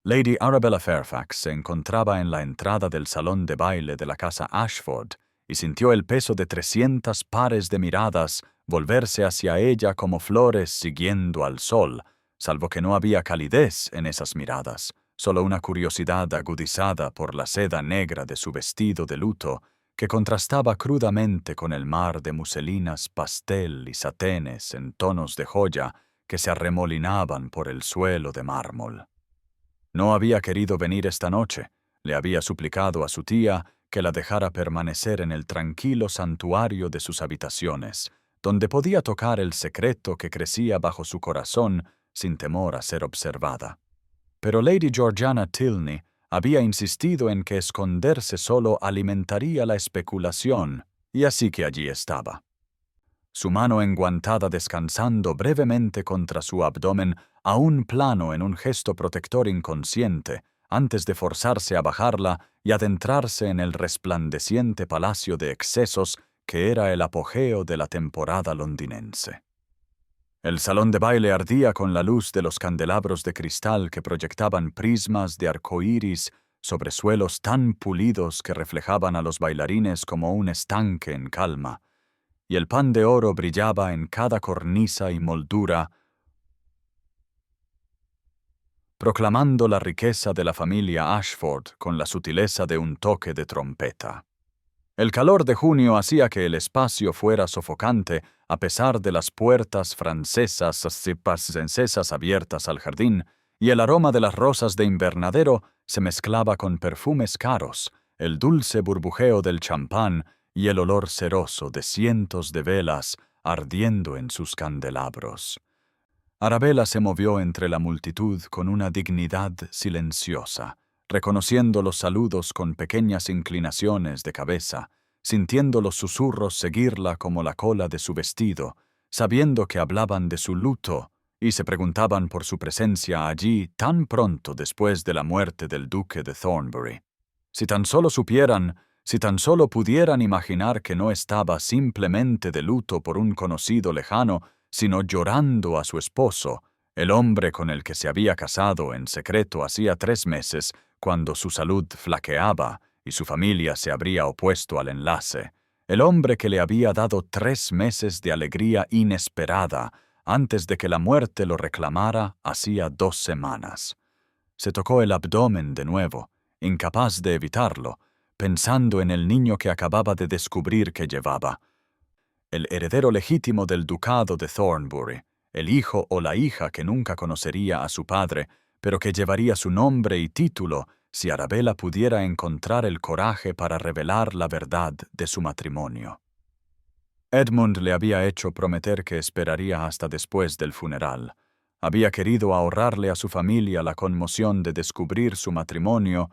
Lady Arabella Fairfax se encontraba en la entrada del salón de baile de la casa Ashford y sintió el peso de 300 pares de miradas volverse hacia ella como flores siguiendo al sol, salvo que no había calidez en esas miradas, solo una curiosidad agudizada por la seda negra de su vestido de luto, que contrastaba crudamente con el mar de muselinas pastel y satenes en tonos de joya que se arremolinaban por el suelo de mármol. No había querido venir esta noche. Le había suplicado a su tía que la dejara permanecer en el tranquilo santuario de sus habitaciones, donde podía tocar el secreto que crecía bajo su corazón sin temor a ser observada. Pero Lady Georgiana Tilney había insistido en que esconderse solo alimentaría la especulación, y así que allí estaba. Su mano enguantada descansando brevemente contra su abdomen, aún plano en un gesto protector inconsciente, antes de forzarse a bajarla y adentrarse en el resplandeciente palacio de excesos que era el apogeo de la temporada londinense. El salón de baile ardía con la luz de los candelabros de cristal que proyectaban prismas de arcoíris sobre suelos tan pulidos que reflejaban a los bailarines como un estanque en calma, y el pan de oro brillaba en cada cornisa y moldura, proclamando la riqueza de la familia Ashford con la sutileza de un toque de trompeta. El calor de junio hacía que el espacio fuera sofocante a pesar de las puertas francesas abiertas al jardín, y el aroma de las rosas de invernadero se mezclaba con perfumes caros, el dulce burbujeo del champán y el olor ceroso de cientos de velas ardiendo en sus candelabros. Arabella se movió entre la multitud con una dignidad silenciosa, reconociendo los saludos con pequeñas inclinaciones de cabeza, sintiendo los susurros seguirla como la cola de su vestido, sabiendo que hablaban de su luto y se preguntaban por su presencia allí tan pronto después de la muerte del duque de Thornbury. Si tan solo supieran, si tan solo pudieran imaginar que no estaba simplemente de luto por un conocido lejano, sino llorando a su esposo, el hombre con el que se había casado en secreto hacía 3 meses, cuando su salud flaqueaba y su familia se habría opuesto al enlace, el hombre que le había dado 3 meses de alegría inesperada antes de que la muerte lo reclamara hacía 2 semanas. Se tocó el abdomen de nuevo, incapaz de evitarlo, pensando en el niño que acababa de descubrir que llevaba. El heredero legítimo del ducado de Thornbury, el hijo o la hija que nunca conocería a su padre, pero que llevaría su nombre y título si Arabella pudiera encontrar el coraje para revelar la verdad de su matrimonio. Edmund le había hecho prometer que esperaría hasta después del funeral. Había querido ahorrarle a su familia la conmoción de descubrir su matrimonio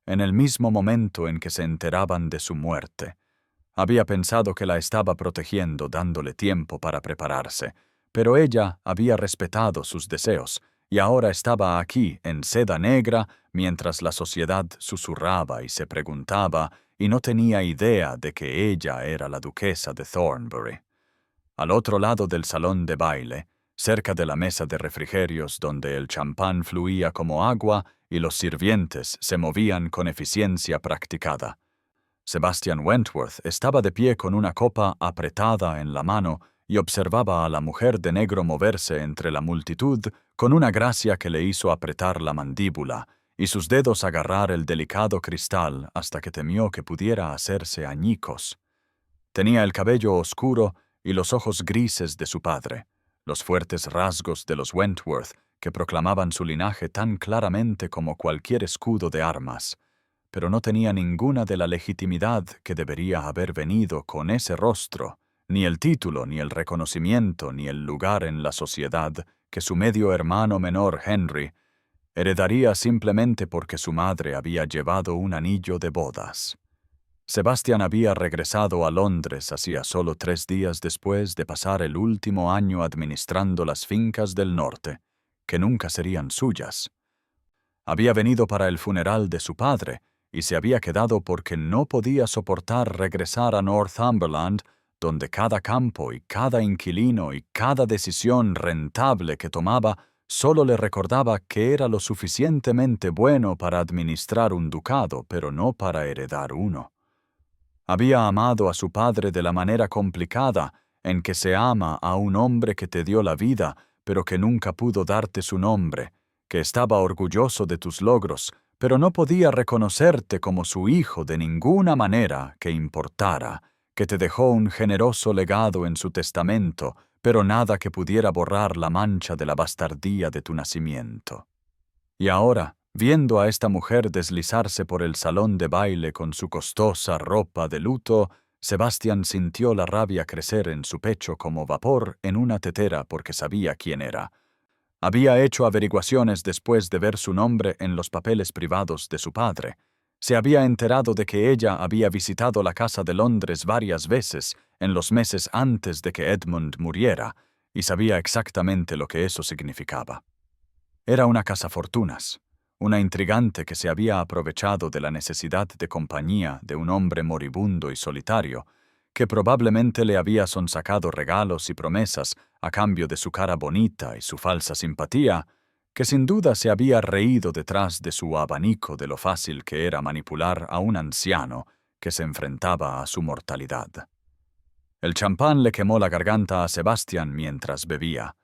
en el mismo momento en que se enteraban de su muerte. Había pensado que la estaba protegiendo, dándole tiempo para prepararse, pero ella había respetado sus deseos, y ahora estaba aquí, en seda negra, mientras la sociedad susurraba y se preguntaba, y no tenía idea de que ella era la duquesa de Thornbury. Al otro lado del salón de baile, cerca de la mesa de refrigerios donde el champán fluía como agua y los sirvientes se movían con eficiencia practicada, Sebastian Wentworth estaba de pie con una copa apretada en la mano y observaba a la mujer de negro moverse entre la multitud con una gracia que le hizo apretar la mandíbula y sus dedos agarrar el delicado cristal hasta que temió que pudiera hacerse añicos. Tenía el cabello oscuro y los ojos grises de su padre, los fuertes rasgos de los Wentworth que proclamaban su linaje tan claramente como cualquier escudo de armas, pero no tenía ninguna de la legitimidad que debería haber venido con ese rostro, ni el título, ni el reconocimiento, ni el lugar en la sociedad que su medio hermano menor Henry heredaría simplemente porque su madre había llevado un anillo de bodas. Sebastian había regresado a Londres hacía solo 3 días después de pasar el último año administrando las fincas del norte, que nunca serían suyas. Había venido para el funeral de su padre, y se había quedado porque no podía soportar regresar a Northumberland, donde cada campo y cada inquilino y cada decisión rentable que tomaba solo le recordaba que era lo suficientemente bueno para administrar un ducado, pero no para heredar uno. Había amado a su padre de la manera complicada en que se ama a un hombre que te dio la vida, pero que nunca pudo darte su nombre, que estaba orgulloso de tus logros, pero no podía reconocerte como su hijo de ninguna manera que importara, que te dejó un generoso legado en su testamento, pero nada que pudiera borrar la mancha de la bastardía de tu nacimiento. Y ahora, viendo a esta mujer deslizarse por el salón de baile con su costosa ropa de luto, Sebastián sintió la rabia crecer en su pecho como vapor en una tetera porque sabía quién era. Había hecho averiguaciones después de ver su nombre en los papeles privados de su padre. Se había enterado de que ella había visitado la Casa de Londres varias veces en los meses antes de que Edmund muriera, y sabía exactamente lo que eso significaba. Era una cazafortunas, una intrigante que se había aprovechado de la necesidad de compañía de un hombre moribundo y solitario, que probablemente le había sonsacado regalos y promesas a cambio de su cara bonita y su falsa simpatía, que sin duda se había reído detrás de su abanico de lo fácil que era manipular a un anciano que se enfrentaba a su mortalidad. El champán le quemó la garganta a Sebastián mientras bebía,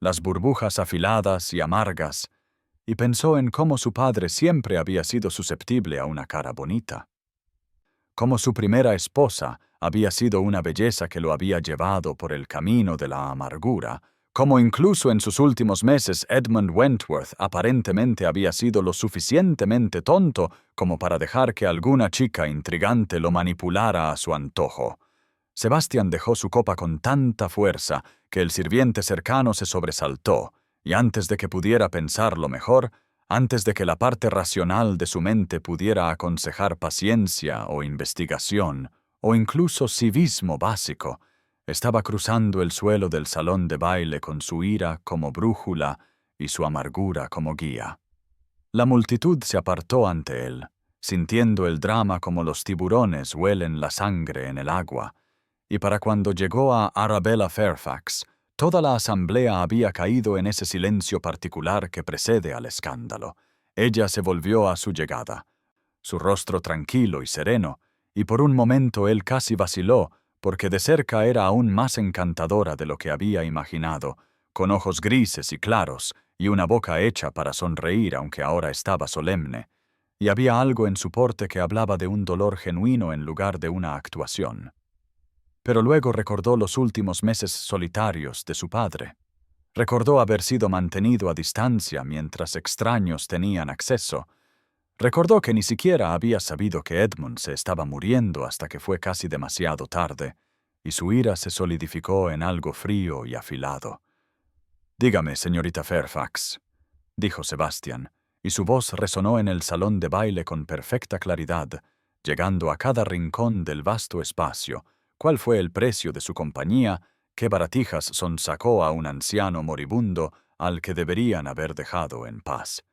las burbujas afiladas y amargas, y pensó en cómo su padre siempre había sido susceptible a una cara bonita. Cómo su primera esposa había sido una belleza que lo había llevado por el camino de la amargura, cómo incluso en sus últimos meses Edmund Wentworth aparentemente había sido lo suficientemente tonto como para dejar que alguna chica intrigante lo manipulara a su antojo. Sebastián dejó su copa con tanta fuerza que el sirviente cercano se sobresaltó, y antes de que pudiera pensarlo mejor, antes de que la parte racional de su mente pudiera aconsejar paciencia o investigación, o incluso civismo básico, estaba cruzando el suelo del salón de baile con su ira como brújula y su amargura como guía. La multitud se apartó ante él, sintiendo el drama como los tiburones huelen la sangre en el agua, y para cuando llegó a Arabella Fairfax, toda la asamblea había caído en ese silencio particular que precede al escándalo. Ella se volvió a su llegada, su rostro tranquilo y sereno, y por un momento él casi vaciló, porque de cerca era aún más encantadora de lo que había imaginado, con ojos grises y claros, y una boca hecha para sonreír aunque ahora estaba solemne, y había algo en su porte que hablaba de un dolor genuino en lugar de una actuación. Pero luego recordó los últimos meses solitarios de su padre. Recordó haber sido mantenido a distancia mientras extraños tenían acceso. Recordó que ni siquiera había sabido que Edmund se estaba muriendo hasta que fue casi demasiado tarde, y su ira se solidificó en algo frío y afilado. «Dígame, señorita Fairfax», dijo Sebastián, y su voz resonó en el salón de baile con perfecta claridad, llegando a cada rincón del vasto espacio. ¿Cuál fue el precio de su compañía? ¿Qué baratijas sonsacó a un anciano moribundo al que deberían haber dejado en paz?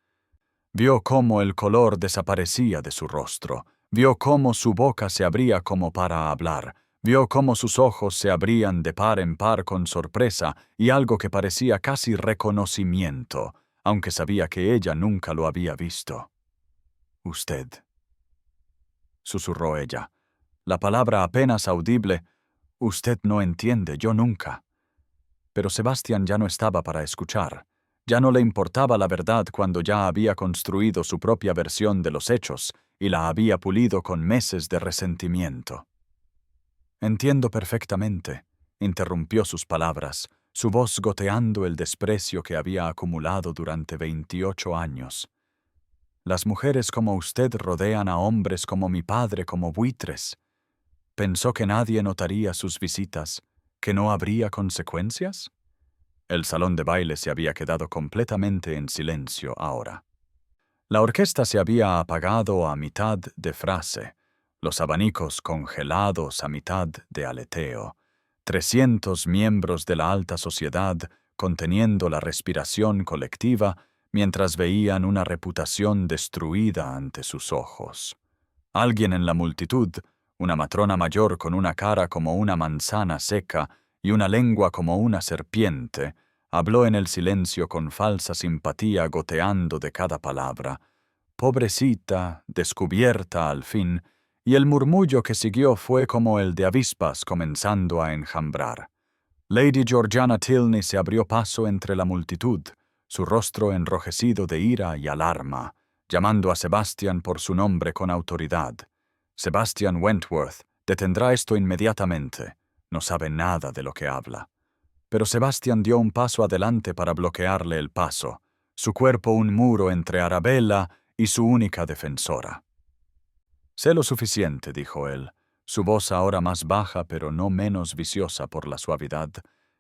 Vio cómo el color desaparecía de su rostro, vio cómo su boca se abría como para hablar, vio cómo sus ojos se abrían de par en par con sorpresa y algo que parecía casi reconocimiento, aunque sabía que ella nunca lo había visto. «Usted», susurró ella, la palabra apenas audible. «Usted no entiende, yo nunca». Pero Sebastián ya no estaba para escuchar. Ya no le importaba la verdad cuando ya había construido su propia versión de los hechos y la había pulido con meses de resentimiento. «Entiendo perfectamente», interrumpió sus palabras, su voz goteando el desprecio que había acumulado durante 28 años. «Las mujeres como usted rodean a hombres como mi padre como buitres. ¿Pensó que nadie notaría sus visitas, que no habría consecuencias?» El salón de baile se había quedado completamente en silencio ahora. La orquesta se había apagado a mitad de frase, los abanicos congelados a mitad de aleteo, 300 miembros de la alta sociedad conteniendo la respiración colectiva mientras veían una reputación destruida ante sus ojos. Alguien en la multitud, una matrona mayor con una cara como una manzana seca y una lengua como una serpiente, Habló en el silencio con falsa simpatía goteando de cada palabra. Pobrecita, descubierta al fin, y el murmullo que siguió fue como el de avispas comenzando a enjambrar. Lady Georgiana Tilney se abrió paso entre la multitud, su rostro enrojecido de ira y alarma, llamando a Sebastian por su nombre con autoridad. Sebastian Wentworth detendrá esto inmediatamente. No sabe nada de lo que habla. Pero Sebastian dio un paso adelante para bloquearle el paso, su cuerpo un muro entre Arabella y su única defensora. «Sé lo suficiente», dijo él, su voz ahora más baja pero no menos viciosa por la suavidad.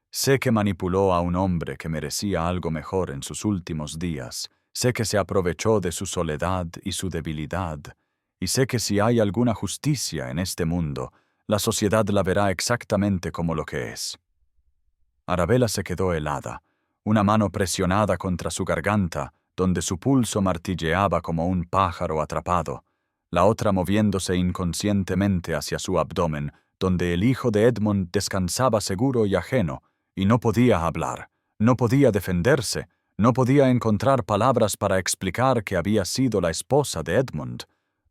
«Sé que manipuló a un hombre que merecía algo mejor en sus últimos días. Sé que se aprovechó de su soledad y su debilidad. Y sé que si hay alguna justicia en este mundo, la sociedad la verá exactamente como lo que es». Arabella se quedó helada, una mano presionada contra su garganta, donde su pulso martilleaba como un pájaro atrapado, la otra moviéndose inconscientemente hacia su abdomen, donde el hijo de Edmund descansaba seguro y ajeno, y no podía hablar, no podía defenderse, no podía encontrar palabras para explicar que había sido la esposa de Edmund,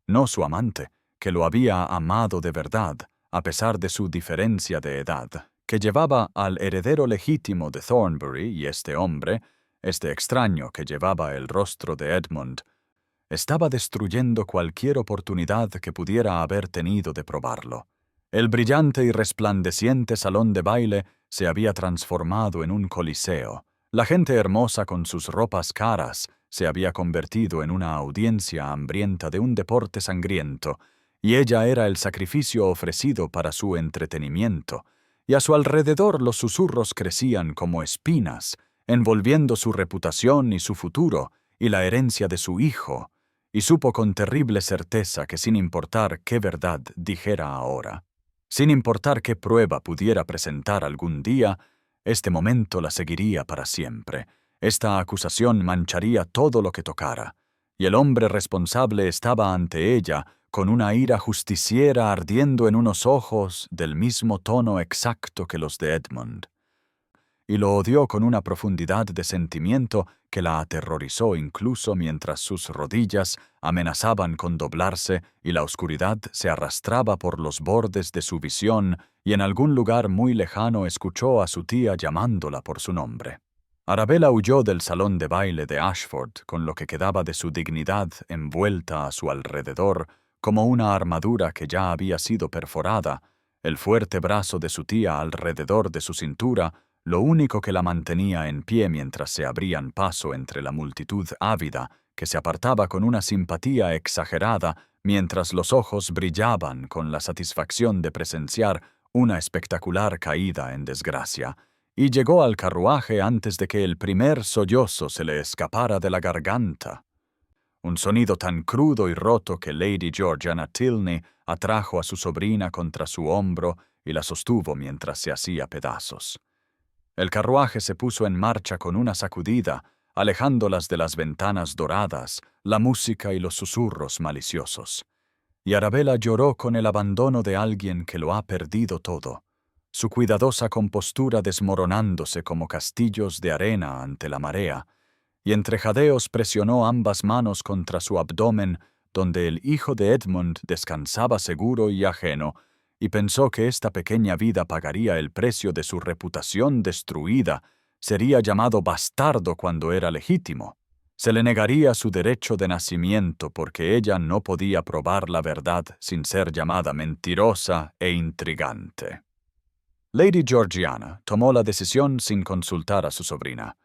no su amante, que lo había amado de verdad, a pesar de su diferencia de edad, que llevaba al heredero legítimo de Thornbury y este hombre, este extraño que llevaba el rostro de Edmund, estaba destruyendo cualquier oportunidad que pudiera haber tenido de probarlo. El brillante y resplandeciente salón de baile se había transformado en un coliseo. La gente hermosa con sus ropas caras se había convertido en una audiencia hambrienta de un deporte sangriento, y ella era el sacrificio ofrecido para su entretenimiento, y a su alrededor los susurros crecían como espinas, envolviendo su reputación y su futuro, y la herencia de su hijo, y supo con terrible certeza que sin importar qué verdad dijera ahora, sin importar qué prueba pudiera presentar algún día, este momento la seguiría para siempre. Esta acusación mancharía todo lo que tocara, y el hombre responsable estaba ante ella con una ira justiciera ardiendo en unos ojos del mismo tono exacto que los de Edmund. Y lo odió con una profundidad de sentimiento que la aterrorizó incluso mientras sus rodillas amenazaban con doblarse y la oscuridad se arrastraba por los bordes de su visión y en algún lugar muy lejano escuchó a su tía llamándola por su nombre. Arabella huyó del salón de baile de Ashford con lo que quedaba de su dignidad envuelta a su alrededor como una armadura que ya había sido perforada, el fuerte brazo de su tía alrededor de su cintura, lo único que la mantenía en pie mientras se abrían paso entre la multitud ávida, que se apartaba con una simpatía exagerada mientras los ojos brillaban con la satisfacción de presenciar una espectacular caída en desgracia, y llegó al carruaje antes de que el primer sollozo se le escapara de la garganta. Un sonido tan crudo y roto que Lady Georgiana Tilney atrajo a su sobrina contra su hombro y la sostuvo mientras se hacía pedazos. El carruaje se puso en marcha con una sacudida, alejándolas de las ventanas doradas, la música y los susurros maliciosos. Y Arabella lloró con el abandono de alguien que lo ha perdido todo, su cuidadosa compostura desmoronándose como castillos de arena ante la marea, y entre jadeos presionó ambas manos contra su abdomen, donde el hijo de Edmund descansaba seguro y ajeno, y pensó que esta pequeña vida pagaría el precio de su reputación destruida, sería llamado bastardo cuando era legítimo. Se le negaría su derecho de nacimiento porque ella no podía probar la verdad sin ser llamada mentirosa e intrigante. Lady Georgiana tomó la decisión sin consultar a su sobrina.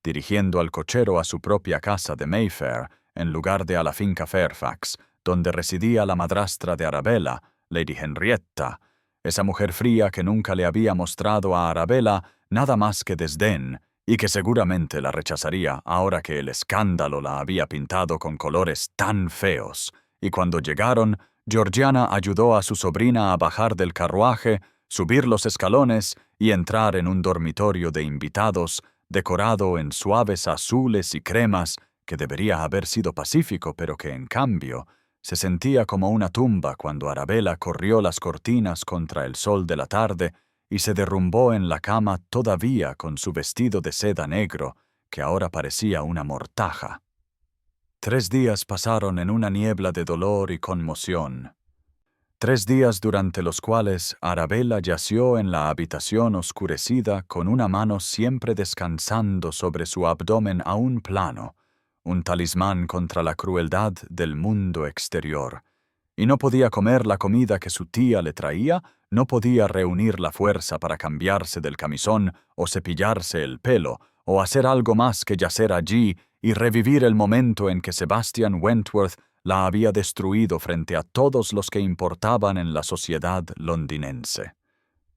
Dirigiendo al cochero a su propia casa de Mayfair, en lugar de a la finca Fairfax, donde residía la madrastra de Arabella, Lady Henrietta, esa mujer fría que nunca le había mostrado a Arabella nada más que desdén, y que seguramente la rechazaría ahora que el escándalo la había pintado con colores tan feos. Y cuando llegaron, Georgiana ayudó a su sobrina a bajar del carruaje, subir los escalones y entrar en un dormitorio de invitados, decorado en suaves azules y cremas, que debería haber sido pacífico, pero que en cambio se sentía como una tumba cuando Arabella corrió las cortinas contra el sol de la tarde y se derrumbó en la cama todavía con su vestido de seda negro, que ahora parecía una mortaja. 3 días pasaron en una niebla de dolor y conmoción. 3 días durante los cuales Arabella yació en la habitación oscurecida con una mano siempre descansando sobre su abdomen aún plano, un talismán contra la crueldad del mundo exterior. Y no podía comer la comida que su tía le traía, no podía reunir la fuerza para cambiarse del camisón o cepillarse el pelo, o hacer algo más que yacer allí y revivir el momento en que Sebastian Wentworth la había destruido frente a todos los que importaban en la sociedad londinense.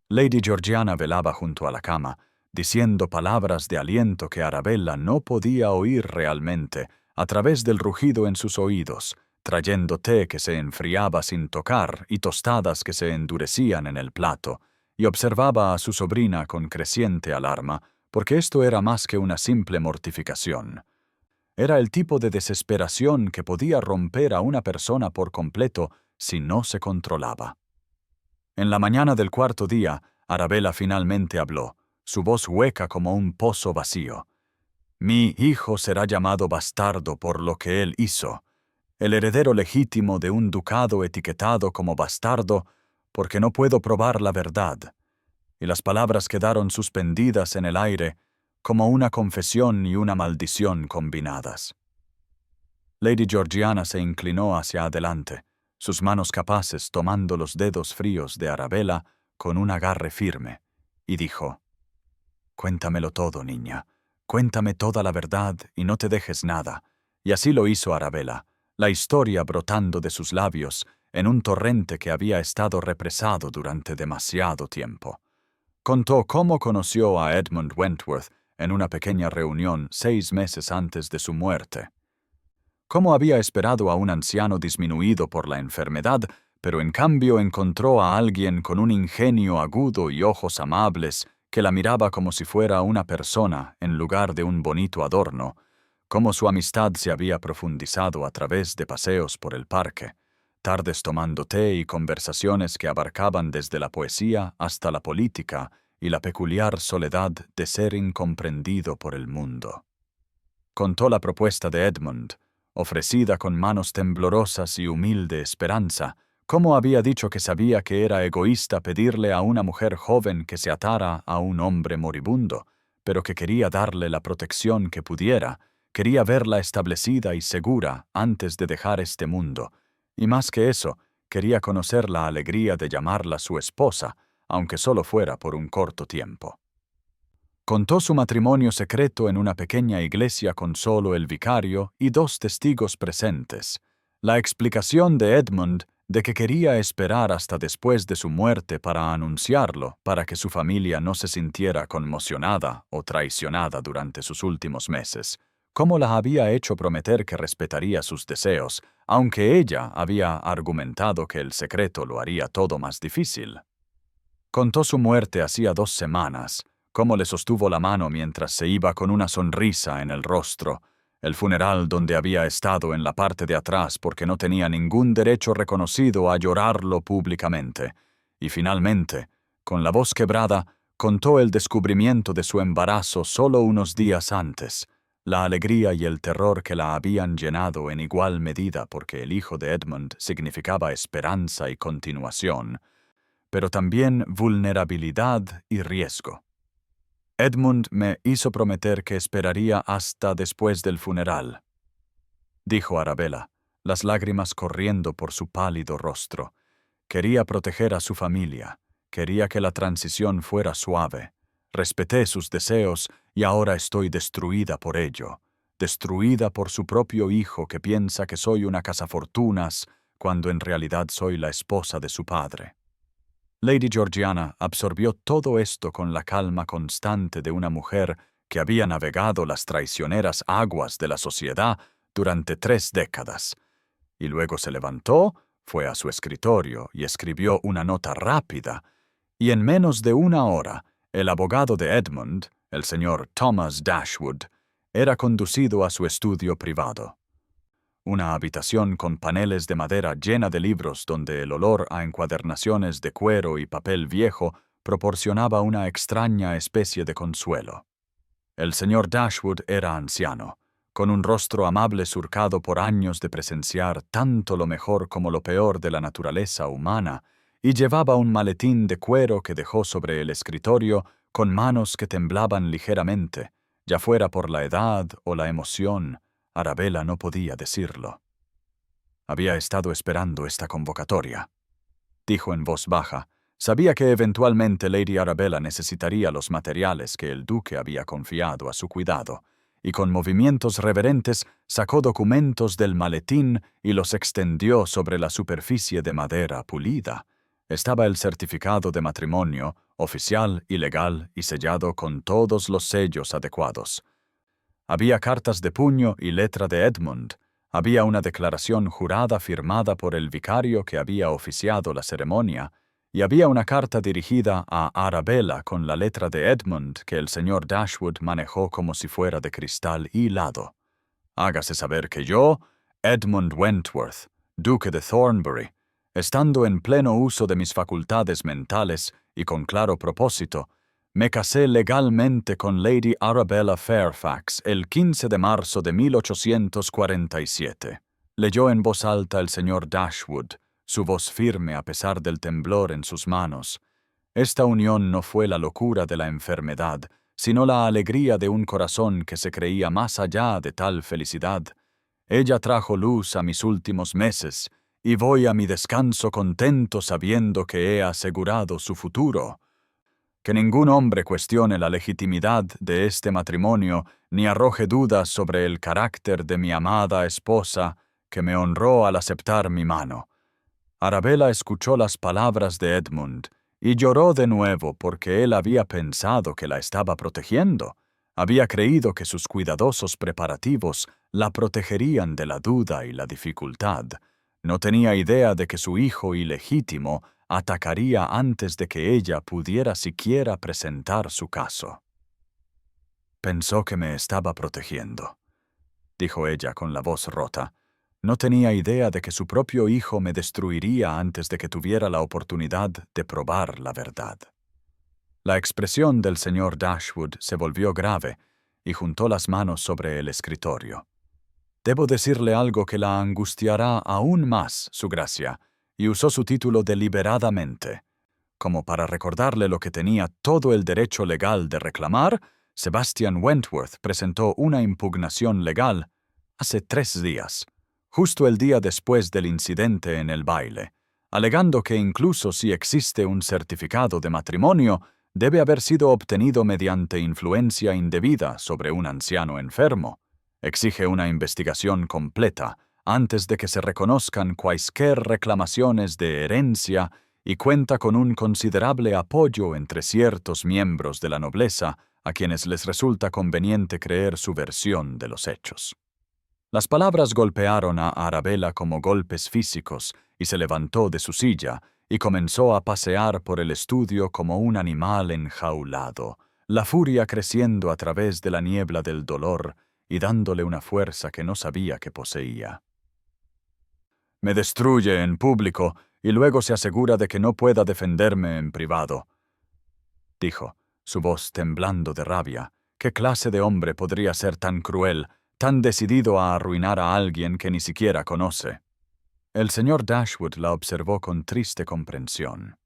Lady Georgiana velaba junto a la cama, diciendo palabras de aliento que Arabella no podía oír realmente, a través del rugido en sus oídos, trayendo té que se enfriaba sin tocar y tostadas que se endurecían en el plato, y observaba a su sobrina con creciente alarma, porque esto era más que una simple mortificación. Era el tipo de desesperación que podía romper a una persona por completo si no se controlaba. En la mañana del 4.º día, Arabella finalmente habló, su voz hueca como un pozo vacío. «Mi hijo será llamado bastardo por lo que él hizo, el heredero legítimo de un ducado etiquetado como bastardo, porque no puedo probar la verdad». Y las palabras quedaron suspendidas en el aire, como una confesión y una maldición combinadas. Lady Georgiana se inclinó hacia adelante, sus manos capaces tomando los dedos fríos de Arabella con un agarre firme, y dijo: «Cuéntamelo todo, niña. Cuéntame toda la verdad y no te dejes nada». Y así lo hizo Arabella, la historia brotando de sus labios en un torrente que había estado represado durante demasiado tiempo. Contó cómo conoció a Edmund Wentworth en una pequeña reunión 6 meses antes de su muerte. Cómo había esperado a un anciano disminuido por la enfermedad, pero en cambio encontró a alguien con un ingenio agudo y ojos amables que la miraba como si fuera una persona en lugar de un bonito adorno, cómo su amistad se había profundizado a través de paseos por el parque, tardes tomando té y conversaciones que abarcaban desde la poesía hasta la política y la peculiar soledad de ser incomprendido por el mundo. Contó la propuesta de Edmund, ofrecida con manos temblorosas y humilde esperanza, cómo había dicho que sabía que era egoísta pedirle a una mujer joven que se atara a un hombre moribundo, pero que quería darle la protección que pudiera, quería verla establecida y segura antes de dejar este mundo, y más que eso, quería conocer la alegría de llamarla su esposa, aunque solo fuera por un corto tiempo. Contó su matrimonio secreto en una pequeña iglesia con solo el vicario y 2 testigos presentes. La explicación de Edmund de que quería esperar hasta después de su muerte para anunciarlo, para que su familia no se sintiera conmocionada o traicionada durante sus últimos meses, cómo la había hecho prometer que respetaría sus deseos, aunque ella había argumentado que el secreto lo haría todo más difícil. Contó su muerte hacía 2 semanas, cómo le sostuvo la mano mientras se iba con una sonrisa en el rostro, el funeral donde había estado en la parte de atrás porque no tenía ningún derecho reconocido a llorarlo públicamente, y finalmente, con la voz quebrada, contó el descubrimiento de su embarazo solo unos días antes, la alegría y el terror que la habían llenado en igual medida porque el hijo de Edmund significaba esperanza y continuación, pero también vulnerabilidad y riesgo. Edmund me hizo prometer que esperaría hasta después del funeral, dijo Arabella, las lágrimas corriendo por su pálido rostro. Quería proteger a su familia, quería que la transición fuera suave. Respeté sus deseos y ahora estoy destruida por ello, destruida por su propio hijo que piensa que soy una cazafortunas cuando en realidad soy la esposa de su padre. Lady Georgiana absorbió todo esto con la calma constante de una mujer que había navegado las traicioneras aguas de la sociedad durante 3 décadas. Y luego se levantó, fue a su escritorio y escribió una nota rápida, y en menos de 1 hora, el abogado de Edmund, el señor Thomas Dashwood, era conducido a su estudio privado. Una habitación con paneles de madera llena de libros donde el olor a encuadernaciones de cuero y papel viejo proporcionaba una extraña especie de consuelo. El señor Dashwood era anciano, con un rostro amable surcado por años de presenciar tanto lo mejor como lo peor de la naturaleza humana, y llevaba un maletín de cuero que dejó sobre el escritorio con manos que temblaban ligeramente, ya fuera por la edad o la emoción. Arabella no podía decirlo. Había estado esperando esta convocatoria, dijo en voz baja. Sabía que eventualmente Lady Arabella necesitaría los materiales que el duque había confiado a su cuidado, y con movimientos reverentes sacó documentos del maletín y los extendió sobre la superficie de madera pulida. Estaba el certificado de matrimonio, oficial y legal y sellado con todos los sellos adecuados. Había cartas de puño y letra de Edmund. Había una declaración jurada firmada por el vicario que había oficiado la ceremonia, y había una carta dirigida a Arabella con la letra de Edmund que el señor Dashwood manejó como si fuera de cristal hilado. Hágase saber que yo, Edmund Wentworth, duque de Thornbury, estando en pleno uso de mis facultades mentales y con claro propósito, me casé legalmente con Lady Arabella Fairfax el 15 de marzo de 1847. Leyó en voz alta el señor Dashwood, su voz firme a pesar del temblor en sus manos. Esta unión no fue la locura de la enfermedad, sino la alegría de un corazón que se creía más allá de tal felicidad. Ella trajo luz a mis últimos meses, y voy a mi descanso contento sabiendo que he asegurado su futuro. Que ningún hombre cuestione la legitimidad de este matrimonio ni arroje dudas sobre el carácter de mi amada esposa, que me honró al aceptar mi mano. Arabella escuchó las palabras de Edmund y lloró de nuevo porque él había pensado que la estaba protegiendo. Había creído que sus cuidadosos preparativos la protegerían de la duda y la dificultad. No tenía idea de que su hijo ilegítimo atacaría antes de que ella pudiera siquiera presentar su caso. Pensó que me estaba protegiendo, dijo ella con la voz rota. No tenía idea de que su propio hijo me destruiría antes de que tuviera la oportunidad de probar la verdad. La expresión del señor Dashwood se volvió grave y juntó las manos sobre el escritorio. Debo decirle algo que la angustiará aún más, su gracia, y usó su título deliberadamente. Como para recordarle lo que tenía todo el derecho legal de reclamar, Sebastian Wentworth presentó una impugnación legal hace 3 días, justo el día después del incidente en el baile, alegando que incluso si existe un certificado de matrimonio, debe haber sido obtenido mediante influencia indebida sobre un anciano enfermo. Exige una investigación completa antes de que se reconozcan cuaisquier reclamaciones de herencia y cuenta con un considerable apoyo entre ciertos miembros de la nobleza a quienes les resulta conveniente creer su versión de los hechos. Las palabras golpearon a Arabella como golpes físicos y se levantó de su silla y comenzó a pasear por el estudio como un animal enjaulado, la furia creciendo a través de la niebla del dolor y dándole una fuerza que no sabía que poseía. Me destruye en público y luego se asegura de que no pueda defenderme en privado, dijo, su voz temblando de rabia. ¿Qué clase de hombre podría ser tan cruel, tan decidido a arruinar a alguien que ni siquiera conoce? El señor Dashwood la observó con triste comprensión.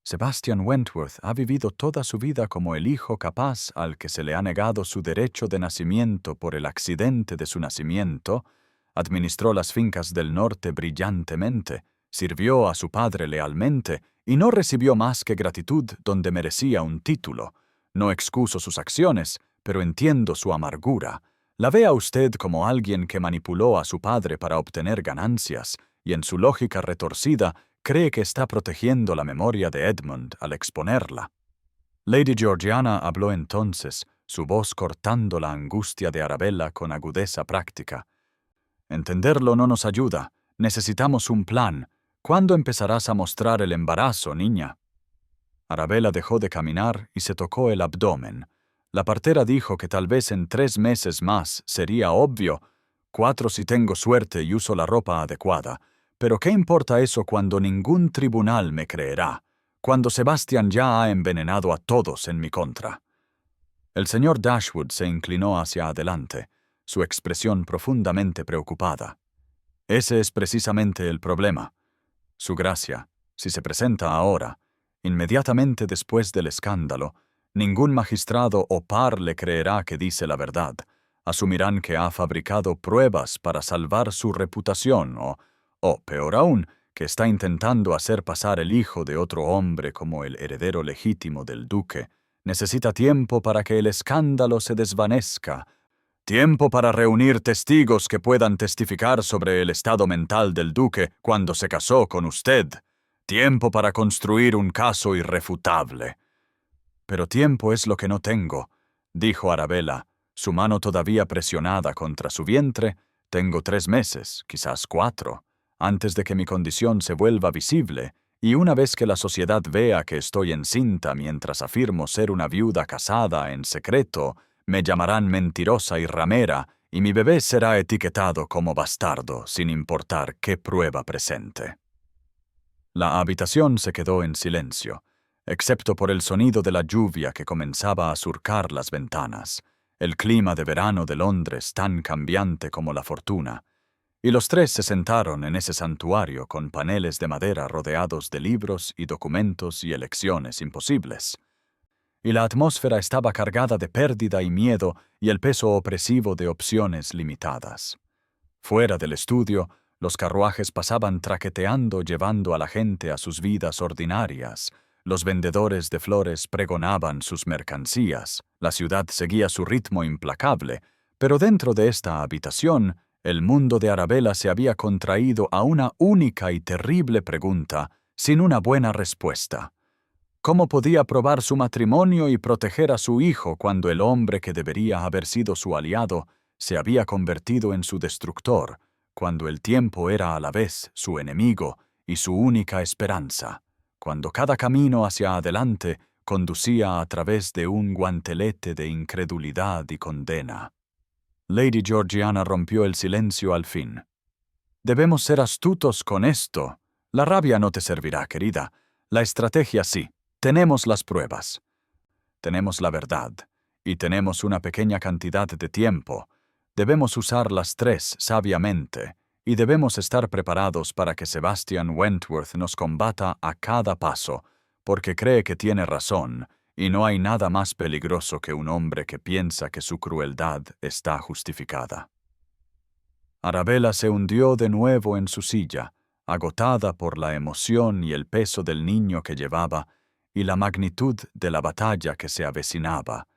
Sebastian Wentworth ha vivido toda su vida como el hijo capaz al que se le ha negado su derecho de nacimiento por el accidente de su nacimiento, administró las fincas del norte brillantemente, sirvió a su padre lealmente y no recibió más que gratitud donde merecía un título. No excuso sus acciones, pero entiendo su amargura. La ve a usted como alguien que manipuló a su padre para obtener ganancias, y en su lógica retorcida cree que está protegiendo la memoria de Edmund al exponerla. Lady Georgiana habló entonces, su voz cortando la angustia de Arabella con agudeza práctica. Entenderlo no nos ayuda. Necesitamos un plan. ¿Cuándo empezarás a mostrar el embarazo, niña? Arabella dejó de caminar y se tocó el abdomen. La partera dijo que tal vez en 3 meses más sería obvio, 4 si tengo suerte y uso la ropa adecuada. Pero ¿qué importa eso cuando ningún tribunal me creerá? cuando Sebastian ya ha envenenado a todos en mi contra. El señor Dashwood se inclinó hacia adelante, su expresión profundamente preocupada. Ese es precisamente el problema. Su gracia, si se presenta ahora, inmediatamente después del escándalo, ningún magistrado o par le creerá que dice la verdad. Asumirán que ha fabricado pruebas para salvar su reputación o, peor aún, que está intentando hacer pasar el hijo de otro hombre como el heredero legítimo del duque. Necesita tiempo para que el escándalo se desvanezca, tiempo para reunir testigos que puedan testificar sobre el estado mental del duque cuando se casó con usted, tiempo para construir un caso irrefutable. Pero tiempo es lo que no tengo, dijo Arabella, su mano todavía presionada contra su vientre. Tengo 3 meses, quizás 4, antes de que mi condición se vuelva visible, y una vez que la sociedad vea que estoy encinta mientras afirmo ser una viuda casada en secreto, me llamarán mentirosa y ramera, y mi bebé será etiquetado como bastardo, sin importar qué prueba presente. La habitación se quedó en silencio, excepto por el sonido de la lluvia que comenzaba a surcar las ventanas, el clima de verano de Londres tan cambiante como la fortuna, y los 3 se sentaron en ese santuario con paneles de madera rodeados de libros y documentos y elecciones imposibles. Y la atmósfera estaba cargada de pérdida y miedo y el peso opresivo de opciones limitadas. Fuera del estudio, los carruajes pasaban traqueteando llevando a la gente a sus vidas ordinarias. Los vendedores de flores pregonaban sus mercancías. La ciudad seguía su ritmo implacable, pero dentro de esta habitación, el mundo de Arabella se había contraído a una única y terrible pregunta, sin una buena respuesta. ¿Cómo podía probar su matrimonio y proteger a su hijo cuando el hombre que debería haber sido su aliado se había convertido en su destructor, cuando el tiempo era a la vez su enemigo y su única esperanza, cuando cada camino hacia adelante conducía a través de un guantelete de incredulidad y condena? Lady Georgiana rompió el silencio al fin. Debemos ser astutos con esto. La rabia no te servirá, querida. La estrategia sí. Tenemos las pruebas. Tenemos la verdad. Y tenemos una pequeña cantidad de tiempo. Debemos usar las 3 sabiamente. Y debemos estar preparados para que Sebastian Wentworth nos combata a cada paso, porque cree que tiene razón, y no hay nada más peligroso que un hombre que piensa que su crueldad está justificada. Arabella se hundió de nuevo en su silla, agotada por la emoción y el peso del niño que llevaba y la magnitud de la batalla que se avecinaba,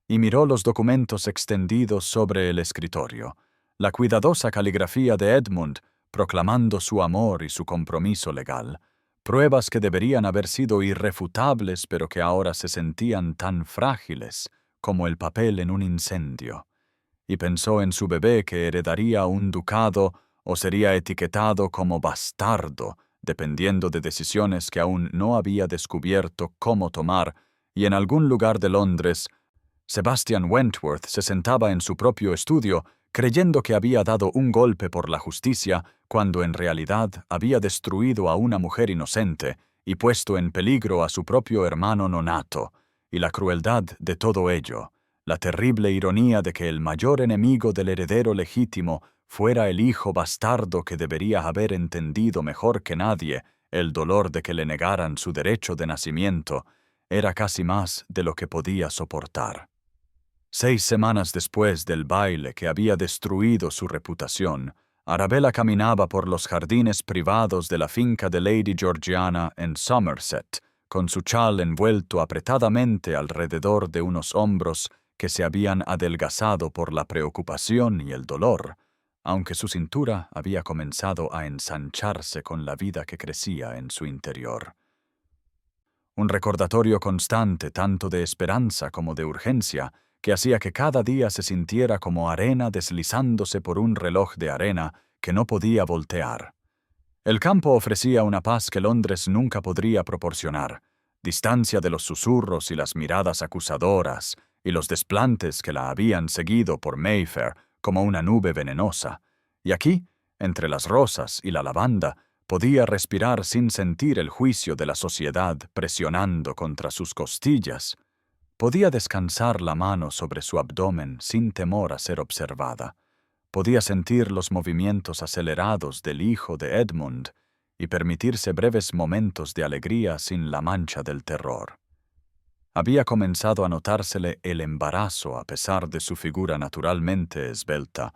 y miró los documentos extendidos sobre el escritorio, la cuidadosa caligrafía de Edmund proclamando su amor y su compromiso legal, pruebas que deberían haber sido irrefutables pero que ahora se sentían tan frágiles como el papel en un incendio. Y pensó en su bebé que heredaría un ducado o sería etiquetado como bastardo, dependiendo de decisiones que aún no había descubierto cómo tomar, y en algún lugar de Londres, Sebastian Wentworth se sentaba en su propio estudio, creyendo que había dado un golpe por la justicia, cuando en realidad había destruido a una mujer inocente y puesto en peligro a su propio hermano nonato, y la crueldad de todo ello, la terrible ironía de que el mayor enemigo del heredero legítimo fuera el hijo bastardo que debería haber entendido mejor que nadie el dolor de que le negaran su derecho de nacimiento, era casi más de lo que podía soportar. 6 semanas después del baile que había destruido su reputación, Arabella caminaba por los jardines privados de la finca de Lady Georgiana en Somerset, con su chal envuelto apretadamente alrededor de unos hombros que se habían adelgazado por la preocupación y el dolor, aunque su cintura había comenzado a ensancharse con la vida que crecía en su interior. Un recordatorio constante tanto de esperanza como de urgencia, que hacía que cada día se sintiera como arena deslizándose por un reloj de arena que no podía voltear. El campo ofrecía una paz que Londres nunca podría proporcionar, distancia de los susurros y las miradas acusadoras y los desplantes que la habían seguido por Mayfair como una nube venenosa. Y aquí, entre las rosas y la lavanda, Podía respirar sin sentir el juicio de la sociedad presionando contra sus costillas. Podía descansar la mano sobre su abdomen sin temor a ser observada. Podía sentir los movimientos acelerados del hijo de Edmund y permitirse breves momentos de alegría sin la mancha del terror. Había comenzado a notársele el embarazo a pesar de su figura naturalmente esbelta.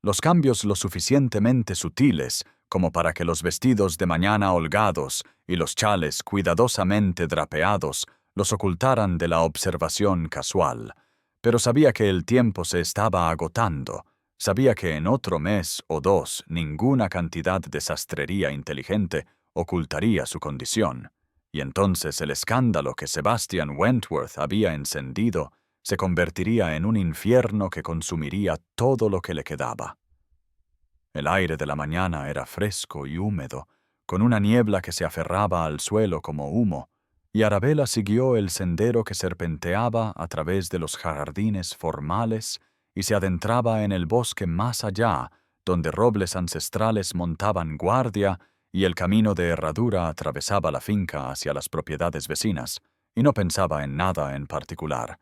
Los cambios lo suficientemente sutiles como para que los vestidos de mañana holgados y los chales cuidadosamente drapeados los ocultaran de la observación casual. Pero sabía que el tiempo se estaba agotando. Sabía que en otro mes o dos ninguna cantidad de sastrería inteligente ocultaría su condición. Y entonces el escándalo que Sebastian Wentworth había encendido se convertiría en un infierno que consumiría todo lo que le quedaba. El aire de la mañana era fresco y húmedo, con una niebla que se aferraba al suelo como humo, y Arabella siguió el sendero que serpenteaba a través de los jardines formales y se adentraba en el bosque más allá, donde robles ancestrales montaban guardia y el camino de herradura atravesaba la finca hacia las propiedades vecinas, y no pensaba en nada en particular,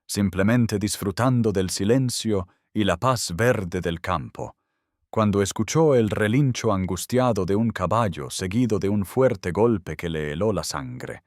simplemente disfrutando del silencio y la paz verde del campo, cuando escuchó el relincho angustiado de un caballo seguido de un fuerte golpe que le heló la sangre.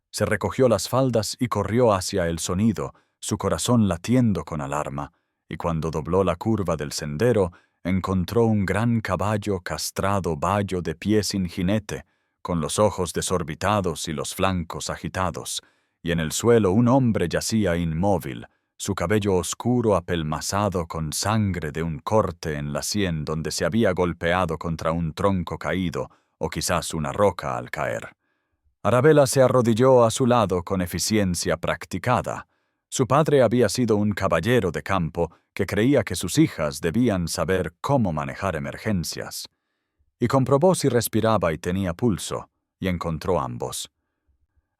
Se recogió las faldas y corrió hacia el sonido, su corazón latiendo con alarma, y cuando dobló la curva del sendero, encontró un gran caballo castrado bayo de pie sin jinete, con los ojos desorbitados y los flancos agitados, y en el suelo un hombre yacía inmóvil, su cabello oscuro apelmazado con sangre de un corte en la sien donde se había golpeado contra un tronco caído o quizás una roca al caer. Arabella se arrodilló a su lado con eficiencia practicada. Su padre había sido un caballero de campo que creía que sus hijas debían saber cómo manejar emergencias. Y comprobó si respiraba y tenía pulso, y encontró ambos.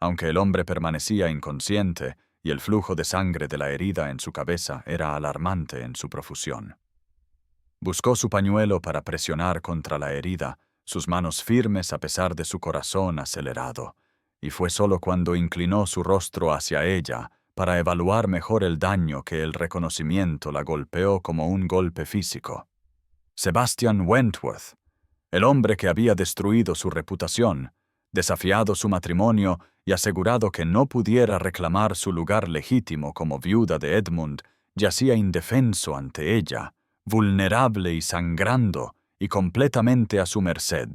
Aunque el hombre permanecía inconsciente y el flujo de sangre de la herida en su cabeza era alarmante en su profusión. Buscó su pañuelo para presionar contra la herida, sus manos firmes a pesar de su corazón acelerado, y fue solo cuando inclinó su rostro hacia ella para evaluar mejor el daño que el reconocimiento la golpeó como un golpe físico. Sebastian Wentworth, el hombre que había destruido su reputación, desafiado su matrimonio y asegurado que no pudiera reclamar su lugar legítimo como viuda de Edmund, yacía indefenso ante ella, vulnerable y sangrando, y completamente a su merced,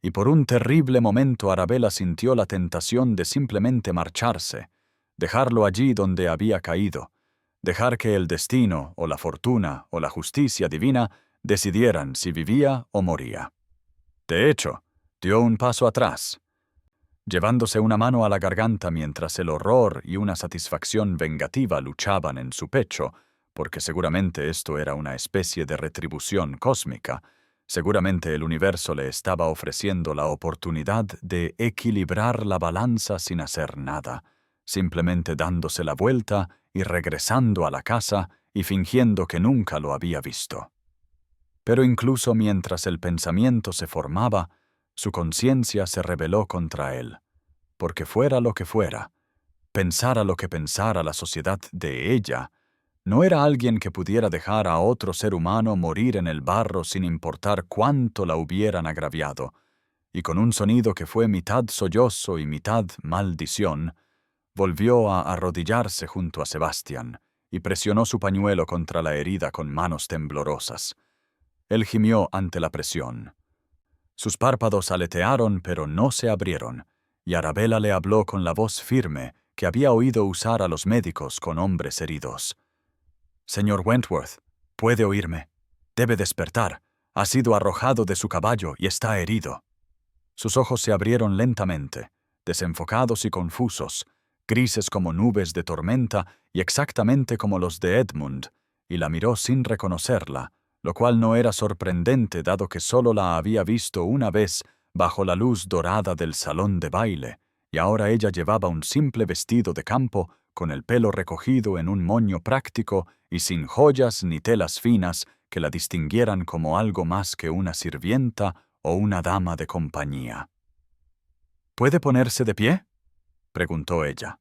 y por un terrible momento Arabella sintió la tentación de simplemente marcharse, dejarlo allí donde había caído, dejar que el destino, o la fortuna, o la justicia divina decidieran si vivía o moría. De hecho, dio un paso atrás, llevándose una mano a la garganta mientras el horror y una satisfacción vengativa luchaban en su pecho, porque seguramente esto era una especie de retribución cósmica. Seguramente el universo le estaba ofreciendo la oportunidad de equilibrar la balanza sin hacer nada, simplemente dándose la vuelta y regresando a la casa y fingiendo que nunca lo había visto. Pero incluso mientras el pensamiento se formaba, su conciencia se rebeló contra él, porque fuera lo que fuera, pensara lo que pensara la sociedad de ella, no era alguien que pudiera dejar a otro ser humano morir en el barro sin importar cuánto la hubieran agraviado, y con un sonido que fue mitad sollozo y mitad maldición, volvió a arrodillarse junto a Sebastián y presionó su pañuelo contra la herida con manos temblorosas. Él gimió ante la presión. Sus párpados aletearon pero no se abrieron, y Arabella le habló con la voz firme que había oído usar a los médicos con hombres heridos. «Señor Wentworth, puede oírme. Debe despertar. Ha sido arrojado de su caballo y está herido». Sus ojos se abrieron lentamente, desenfocados y confusos, grises como nubes de tormenta y exactamente como los de Edmund, y la miró sin reconocerla, lo cual no era sorprendente dado que solo la había visto una vez bajo la luz dorada del salón de baile, y ahora ella llevaba un simple vestido de campo con el pelo recogido en un moño práctico y sin joyas ni telas finas que la distinguieran como algo más que una sirvienta o una dama de compañía. ¿Puede ponerse de pie?, preguntó ella.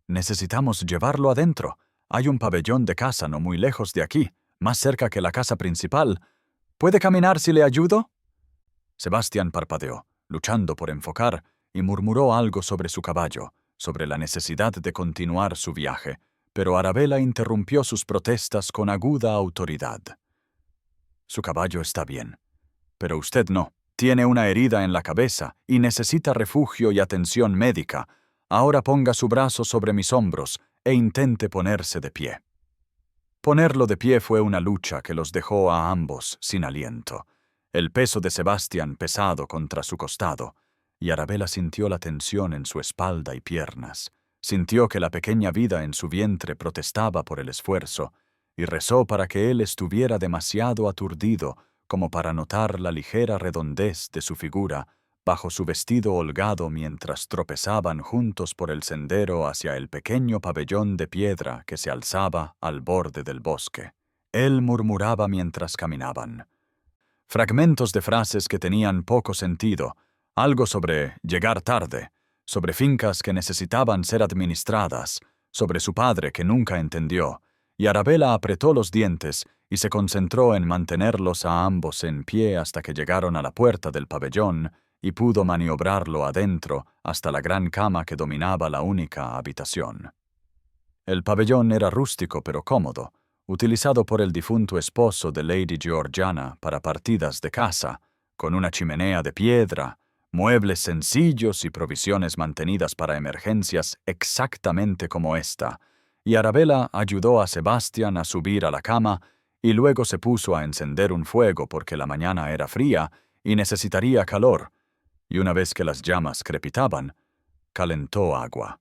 Necesitamos llevarlo adentro. Hay un pabellón de caza no muy lejos de aquí, más cerca que la casa principal. ¿Puede caminar si le ayudo? Sebastián parpadeó, luchando por enfocar, y murmuró algo sobre su caballo, sobre la necesidad de continuar su viaje, pero Arabella interrumpió sus protestas con aguda autoridad. Su caballo está bien, pero usted no. Tiene una herida en la cabeza y necesita refugio y atención médica. Ahora ponga su brazo sobre mis hombros e intente ponerse de pie. Ponerlo de pie fue una lucha que los dejó a ambos sin aliento. El peso de Sebastián pesado contra su costado, y Arabella sintió la tensión en su espalda y piernas. Sintió que la pequeña vida en su vientre protestaba por el esfuerzo, y rezó para que él estuviera demasiado aturdido como para notar la ligera redondez de su figura bajo su vestido holgado mientras tropezaban juntos por el sendero hacia el pequeño pabellón de piedra que se alzaba al borde del bosque. Él murmuraba mientras caminaban. Fragmentos de frases que tenían poco sentido, algo sobre llegar tarde, sobre fincas que necesitaban ser administradas, sobre su padre que nunca entendió, y Arabella apretó los dientes y se concentró en mantenerlos a ambos en pie hasta que llegaron a la puerta del pabellón y pudo maniobrarlo adentro hasta la gran cama que dominaba la única habitación. El pabellón era rústico pero cómodo, utilizado por el difunto esposo de Lady Georgiana para partidas de caza, con una chimenea de piedra, muebles sencillos y provisiones mantenidas para emergencias exactamente como esta, y Arabella ayudó a Sebastián a subir a la cama y luego se puso a encender un fuego porque la mañana era fría y necesitaría calor, y una vez que las llamas crepitaban, calentó agua.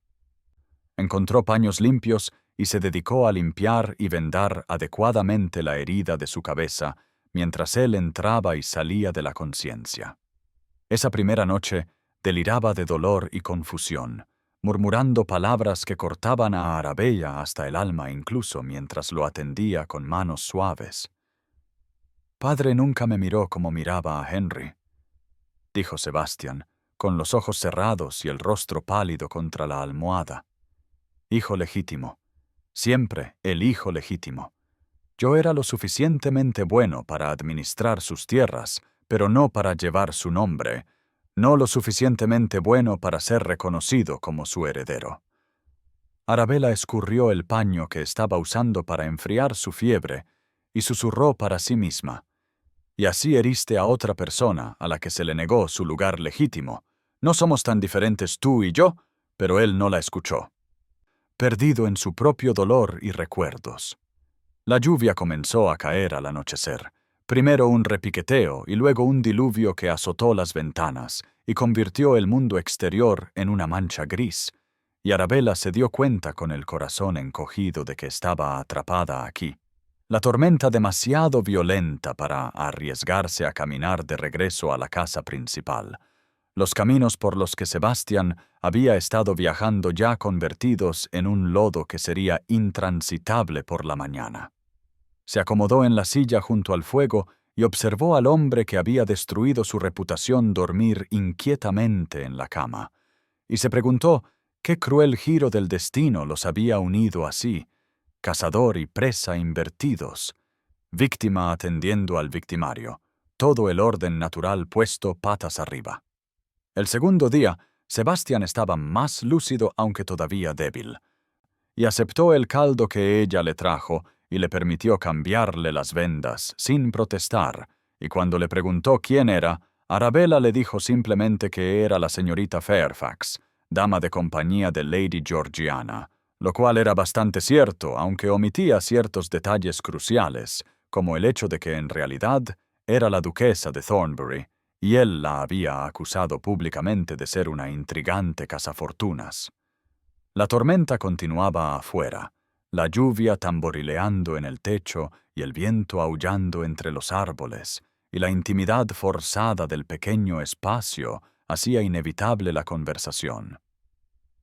Encontró paños limpios y se dedicó a limpiar y vendar adecuadamente la herida de su cabeza mientras él entraba y salía de la conciencia. Esa primera noche deliraba de dolor y confusión, murmurando palabras que cortaban a Arabella hasta el alma incluso mientras lo atendía con manos suaves. «Padre nunca me miró como miraba a Henry», dijo Sebastián, con los ojos cerrados y el rostro pálido contra la almohada. «Hijo legítimo. Siempre el hijo legítimo. Yo era lo suficientemente bueno para administrar sus tierras, pero no para llevar su nombre, no lo suficientemente bueno para ser reconocido como su heredero». Arabella escurrió el paño que estaba usando para enfriar su fiebre y susurró para sí misma: «Y así heriste a otra persona a la que se le negó su lugar legítimo. No somos tan diferentes tú y yo», pero él no la escuchó, perdido en su propio dolor y recuerdos. La lluvia comenzó a caer al anochecer, primero un repiqueteo y luego un diluvio que azotó las ventanas y convirtió el mundo exterior en una mancha gris, y Arabella se dio cuenta con el corazón encogido de que estaba atrapada aquí. La tormenta demasiado violenta para arriesgarse a caminar de regreso a la casa principal. Los caminos por los que Sebastián había estado viajando ya convertidos en un lodo que sería intransitable por la mañana. Se acomodó en la silla junto al fuego y observó al hombre que había destruido su reputación dormir inquietamente en la cama, y se preguntó qué cruel giro del destino los había unido así, cazador y presa invertidos, víctima atendiendo al victimario, todo el orden natural puesto patas arriba. El segundo día, Sebastián estaba más lúcido aunque todavía débil, y aceptó el caldo que ella le trajo y le permitió cambiarle las vendas sin protestar, y cuando le preguntó quién era, Arabella le dijo simplemente que era la señorita Fairfax, dama de compañía de Lady Georgiana, lo cual era bastante cierto, aunque omitía ciertos detalles cruciales, como el hecho de que en realidad era la duquesa de Thornbury, y él la había acusado públicamente de ser una intrigante cazafortunas. La tormenta continuaba afuera, la lluvia tamborileando en el techo y el viento aullando entre los árboles, y la intimidad forzada del pequeño espacio hacía inevitable la conversación.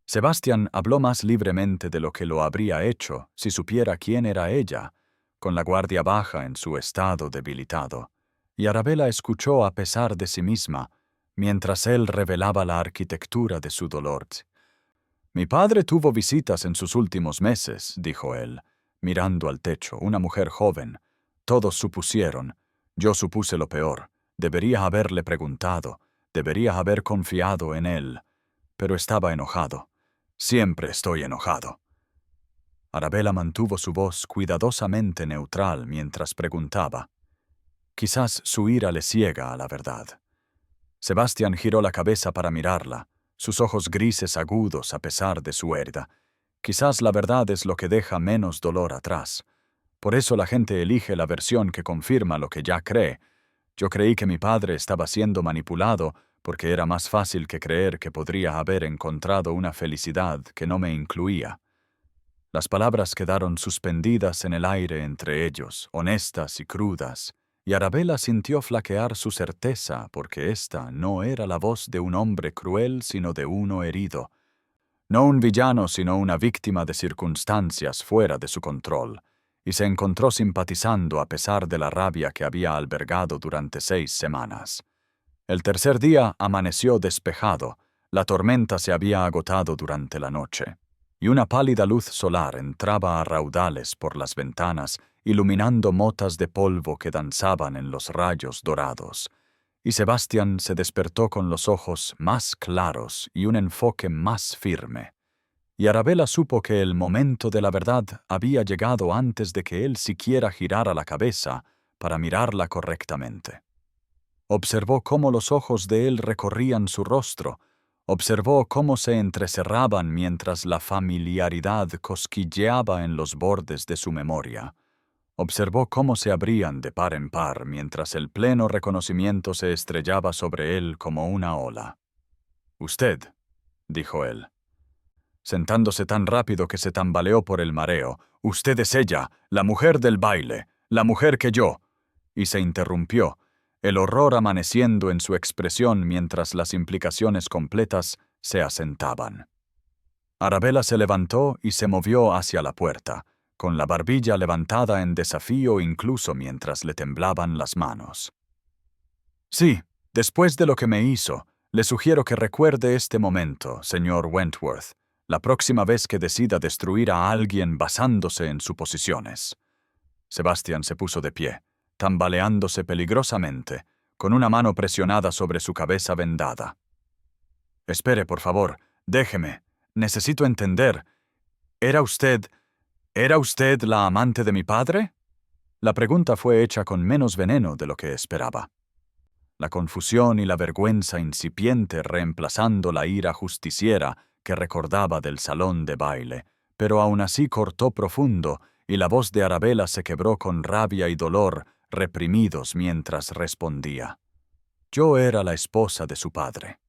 Sebastián habló más libremente de lo que lo habría hecho si supiera quién era ella, con la guardia baja en su estado debilitado, y Arabella escuchó a pesar de sí misma, mientras él revelaba la arquitectura de su dolor. «Mi padre tuvo visitas en sus últimos meses», dijo él, mirando al techo, «una mujer joven. Todos supusieron. Yo supuse lo peor. Debería haberle preguntado. Debería haber confiado en él. Pero estaba enojado. Siempre estoy enojado». Arabella mantuvo su voz cuidadosamente neutral mientras preguntaba. Quizás su ira le ciega a la verdad. Sebastián giró la cabeza para mirarla, sus ojos grises agudos a pesar de su herida. Quizás la verdad es lo que deja menos dolor atrás. Por eso la gente elige la versión que confirma lo que ya cree. Yo creí que mi padre estaba siendo manipulado porque era más fácil que creer que podría haber encontrado una felicidad que no me incluía. Las palabras quedaron suspendidas en el aire entre ellos, honestas y crudas, y Arabella sintió flaquear su certeza porque esta no era la voz de un hombre cruel sino de uno herido. No un villano sino una víctima de circunstancias fuera de su control, y se encontró simpatizando a pesar de la rabia que había albergado durante 6 semanas. El tercer día amaneció despejado, la tormenta se había agotado durante la noche, y una pálida luz solar entraba a raudales por las ventanas, iluminando motas de polvo que danzaban en los rayos dorados. Y Sebastián se despertó con los ojos más claros y un enfoque más firme. Y Arabella supo que el momento de la verdad había llegado antes de que él siquiera girara la cabeza para mirarla correctamente. Observó cómo los ojos de él recorrían su rostro, observó cómo se entrecerraban mientras la familiaridad cosquilleaba en los bordes de su memoria. Observó cómo se abrían de par en par mientras el pleno reconocimiento se estrellaba sobre él como una ola. «Usted», dijo él, sentándose tan rápido que se tambaleó por el mareo, «usted es ella, la mujer del baile, la mujer que yo». Y se interrumpió, el horror amaneciendo en su expresión mientras las implicaciones completas se asentaban. Arabella se levantó y se movió hacia la puerta, con la barbilla levantada en desafío incluso mientras le temblaban las manos. «Sí, después de lo que me hizo, le sugiero que recuerde este momento, señor Wentworth, la próxima vez que decida destruir a alguien basándose en suposiciones». Sebastián se puso de pie, tambaleándose peligrosamente, con una mano presionada sobre su cabeza vendada. «Espere, por favor, déjeme. Necesito entender. ¿Era usted la amante de mi padre?» La pregunta fue hecha con menos veneno de lo que esperaba. La confusión y la vergüenza incipiente reemplazando la ira justiciera que recordaba del salón de baile, pero aún así cortó profundo, y la voz de Arabella se quebró con rabia y dolor reprimidos mientras respondía. «Yo era la esposa de su padre».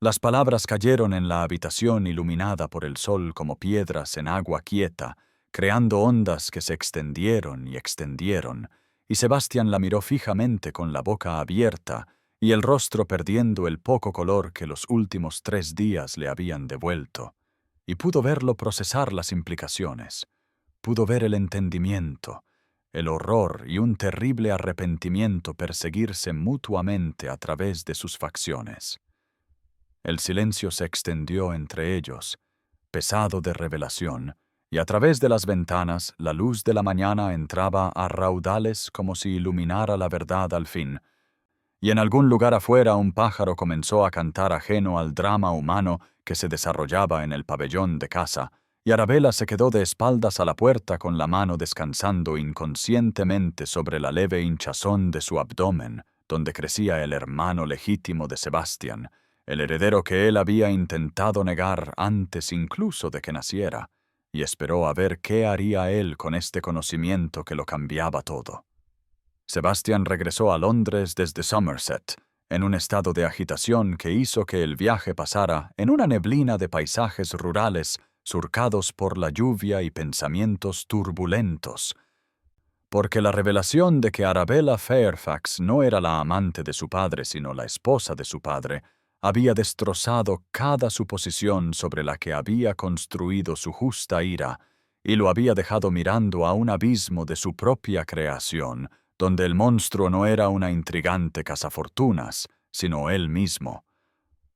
Las palabras cayeron en la habitación iluminada por el sol como piedras en agua quieta, creando ondas que se extendieron, y Sebastián la miró fijamente con la boca abierta y el rostro perdiendo el poco color que los últimos 3 días le habían devuelto, y pudo verlo procesar las implicaciones. Pudo ver el entendimiento, el horror y un terrible arrepentimiento perseguirse mutuamente a través de sus facciones. El silencio se extendió entre ellos, pesado de revelación, y a través de las ventanas la luz de la mañana entraba a raudales como si iluminara la verdad al fin, y en algún lugar afuera un pájaro comenzó a cantar ajeno al drama humano que se desarrollaba en el pabellón de casa, y Arabella se quedó de espaldas a la puerta con la mano descansando inconscientemente sobre la leve hinchazón de su abdomen, donde crecía el hermano legítimo de Sebastián, el heredero que él había intentado negar antes incluso de que naciera, y esperó a ver qué haría él con este conocimiento que lo cambiaba todo. Sebastián regresó a Londres desde Somerset, en un estado de agitación que hizo que el viaje pasara en una neblina de paisajes rurales surcados por la lluvia y pensamientos turbulentos, porque la revelación de que Arabella Fairfax no era la amante de su padre sino la esposa de su padre, había destrozado cada suposición sobre la que había construido su justa ira y lo había dejado mirando a un abismo de su propia creación, donde el monstruo no era una intrigante cazafortunas, sino él mismo.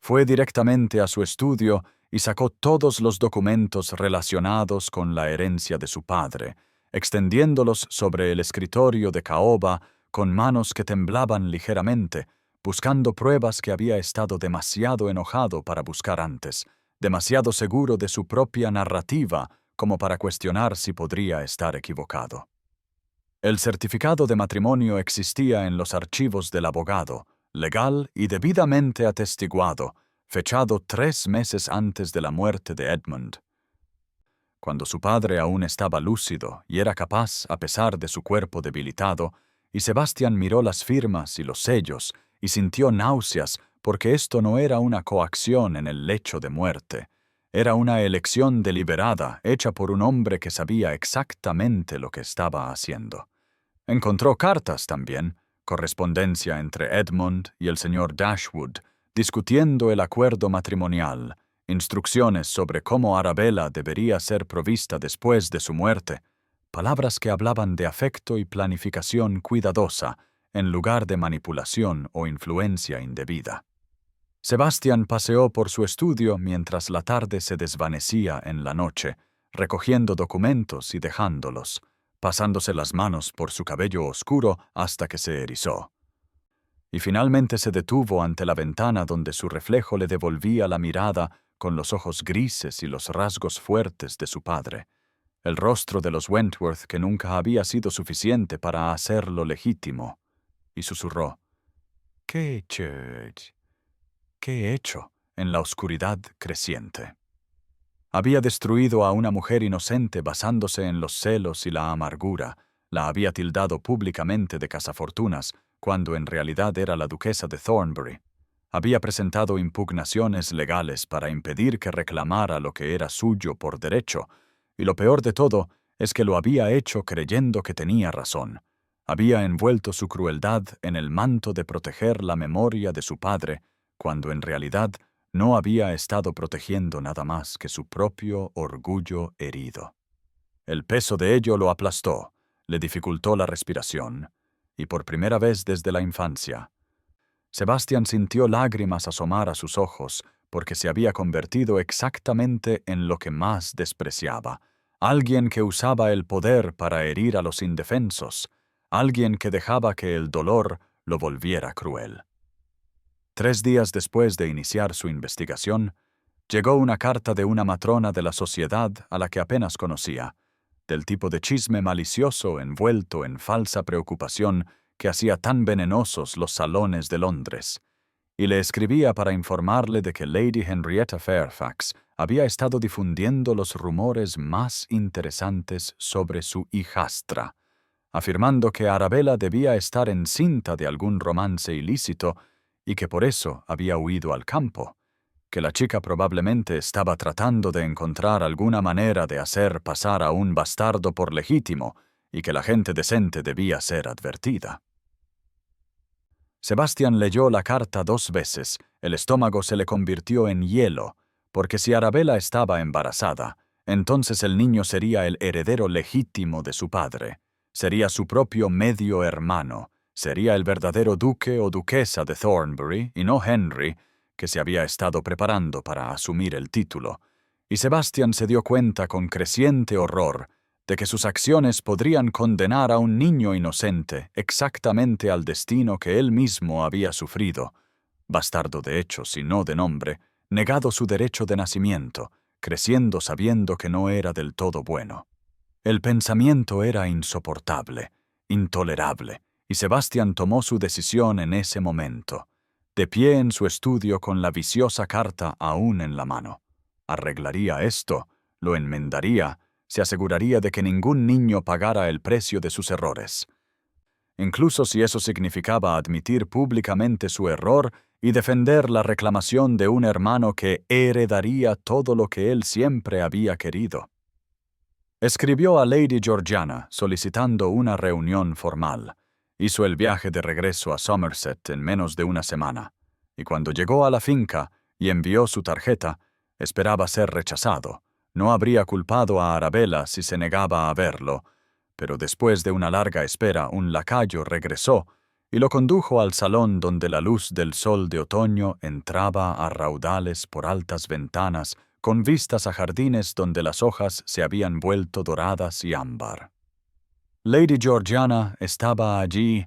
Fue directamente a su estudio y sacó todos los documentos relacionados con la herencia de su padre, extendiéndolos sobre el escritorio de caoba con manos que temblaban ligeramente, buscando pruebas que había estado demasiado enojado para buscar antes, demasiado seguro de su propia narrativa como para cuestionar si podría estar equivocado. El certificado de matrimonio existía en los archivos del abogado, legal y debidamente atestiguado, fechado 3 meses antes de la muerte de Edmund. Cuando su padre aún estaba lúcido y era capaz a pesar de su cuerpo debilitado, y Sebastián miró las firmas y los sellos y sintió náuseas porque esto no era una coacción en el lecho de muerte. Era una elección deliberada hecha por un hombre que sabía exactamente lo que estaba haciendo. Encontró cartas también, correspondencia entre Edmund y el señor Dashwood, discutiendo el acuerdo matrimonial, instrucciones sobre cómo Arabella debería ser provista después de su muerte, palabras que hablaban de afecto y planificación cuidadosa, en lugar de manipulación o influencia indebida. Sebastián paseó por su estudio mientras la tarde se desvanecía en la noche, recogiendo documentos y dejándolos, pasándose las manos por su cabello oscuro hasta que se erizó. Y finalmente se detuvo ante la ventana donde su reflejo le devolvía la mirada con los ojos grises y los rasgos fuertes de su padre, el rostro de los Wentworth que nunca había sido suficiente para hacerlo legítimo, y susurró: «¿Qué he hecho en la oscuridad creciente?» Había destruido a una mujer inocente basándose en los celos y la amargura, la había tildado públicamente de cazafortunas, cuando en realidad era la duquesa de Thornbury. Había presentado impugnaciones legales para impedir que reclamara lo que era suyo por derecho, y lo peor de todo es que lo había hecho creyendo que tenía razón. Había envuelto su crueldad en el manto de proteger la memoria de su padre, cuando en realidad no había estado protegiendo nada más que su propio orgullo herido. El peso de ello lo aplastó, le dificultó la respiración, y por primera vez desde la infancia, Sebastián sintió lágrimas asomar a sus ojos porque se había convertido exactamente en lo que más despreciaba, alguien que usaba el poder para herir a los indefensos, alguien que dejaba que el dolor lo volviera cruel. 3 días después de iniciar su investigación, llegó una carta de una matrona de la sociedad a la que apenas conocía, del tipo de chisme malicioso envuelto en falsa preocupación que hacía tan venenosos los salones de Londres, y le escribía para informarle de que Lady Henrietta Fairfax había estado difundiendo los rumores más interesantes sobre su hijastra, afirmando que Arabella debía estar encinta de algún romance ilícito y que por eso había huido al campo, que la chica probablemente estaba tratando de encontrar alguna manera de hacer pasar a un bastardo por legítimo y que la gente decente debía ser advertida. Sebastián leyó la carta 2 veces, el estómago se le convirtió en hielo, porque si Arabella estaba embarazada, entonces el niño sería el heredero legítimo de su padre, sería su propio medio hermano, sería el verdadero duque o duquesa de Thornbury, y no Henry, que se había estado preparando para asumir el título, y Sebastián se dio cuenta con creciente horror de que sus acciones podrían condenar a un niño inocente exactamente al destino que él mismo había sufrido, bastardo de hechos y no de nombre, negado su derecho de nacimiento, creciendo sabiendo que no era del todo bueno. El pensamiento era insoportable, intolerable, y Sebastián tomó su decisión en ese momento, de pie en su estudio con la viciosa carta aún en la mano. Arreglaría esto, lo enmendaría, se aseguraría de que ningún niño pagara el precio de sus errores. Incluso si eso significaba admitir públicamente su error y defender la reclamación de un hermano que heredaría todo lo que él siempre había querido. Escribió a Lady Georgiana solicitando una reunión formal. Hizo el viaje de regreso a Somerset en menos de una semana, y cuando llegó a la finca y envió su tarjeta, esperaba ser rechazado. No habría culpado a Arabella si se negaba a verlo, pero después de una larga espera un lacayo regresó y lo condujo al salón donde la luz del sol de otoño entraba a raudales por altas ventanas con vistas a jardines donde las hojas se habían vuelto doradas y ámbar. Lady Georgiana estaba allí,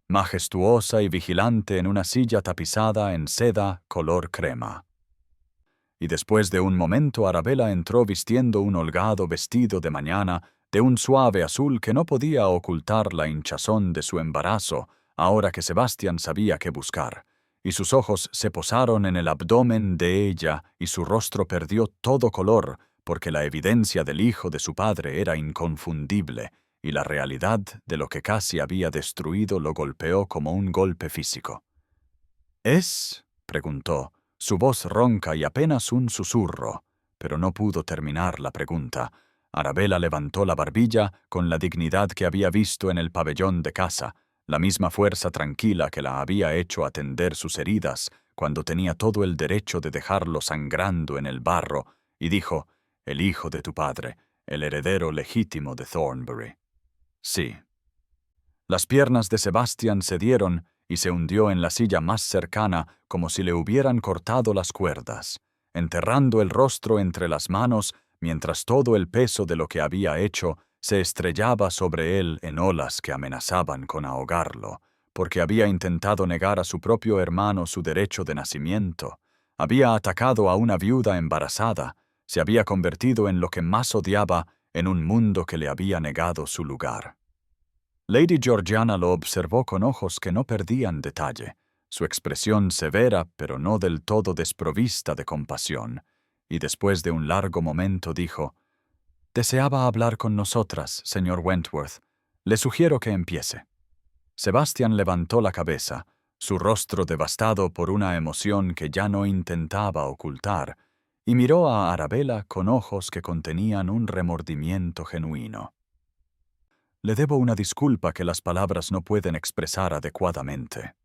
majestuosa y vigilante en una silla tapizada en seda color crema. Y después de un momento Arabella entró vistiendo un holgado vestido de mañana de un suave azul que no podía ocultar la hinchazón de su embarazo, ahora que Sebastián sabía qué buscar, y sus ojos se posaron en el abdomen de ella y su rostro perdió todo color, porque la evidencia del hijo de su padre era inconfundible, y la realidad de lo que casi había destruido lo golpeó como un golpe físico. —¿Es? —preguntó, su voz ronca y apenas un susurro, pero no pudo terminar la pregunta. Arabella levantó la barbilla con la dignidad que había visto en el pabellón de casa, la misma fuerza tranquila que la había hecho atender sus heridas cuando tenía todo el derecho de dejarlo sangrando en el barro, y dijo: «El hijo de tu padre, el heredero legítimo de Thornbury». Sí. Las piernas de Sebastián cedieron y se hundió en la silla más cercana como si le hubieran cortado las cuerdas, enterrando el rostro entre las manos mientras todo el peso de lo que había hecho se estrellaba sobre él en olas que amenazaban con ahogarlo, porque había intentado negar a su propio hermano su derecho de nacimiento, había atacado a una viuda embarazada, se había convertido en lo que más odiaba en un mundo que le había negado su lugar. Lady Georgiana lo observó con ojos que no perdían detalle, su expresión severa pero no del todo desprovista de compasión, y después de un largo momento dijo: «Deseaba hablar con nosotras, señor Wentworth. Le sugiero que empiece». Sebastián levantó la cabeza, su rostro devastado por una emoción que ya no intentaba ocultar, y miró a Arabella con ojos que contenían un remordimiento genuino. «Le debo una disculpa que las palabras no pueden expresar adecuadamente»,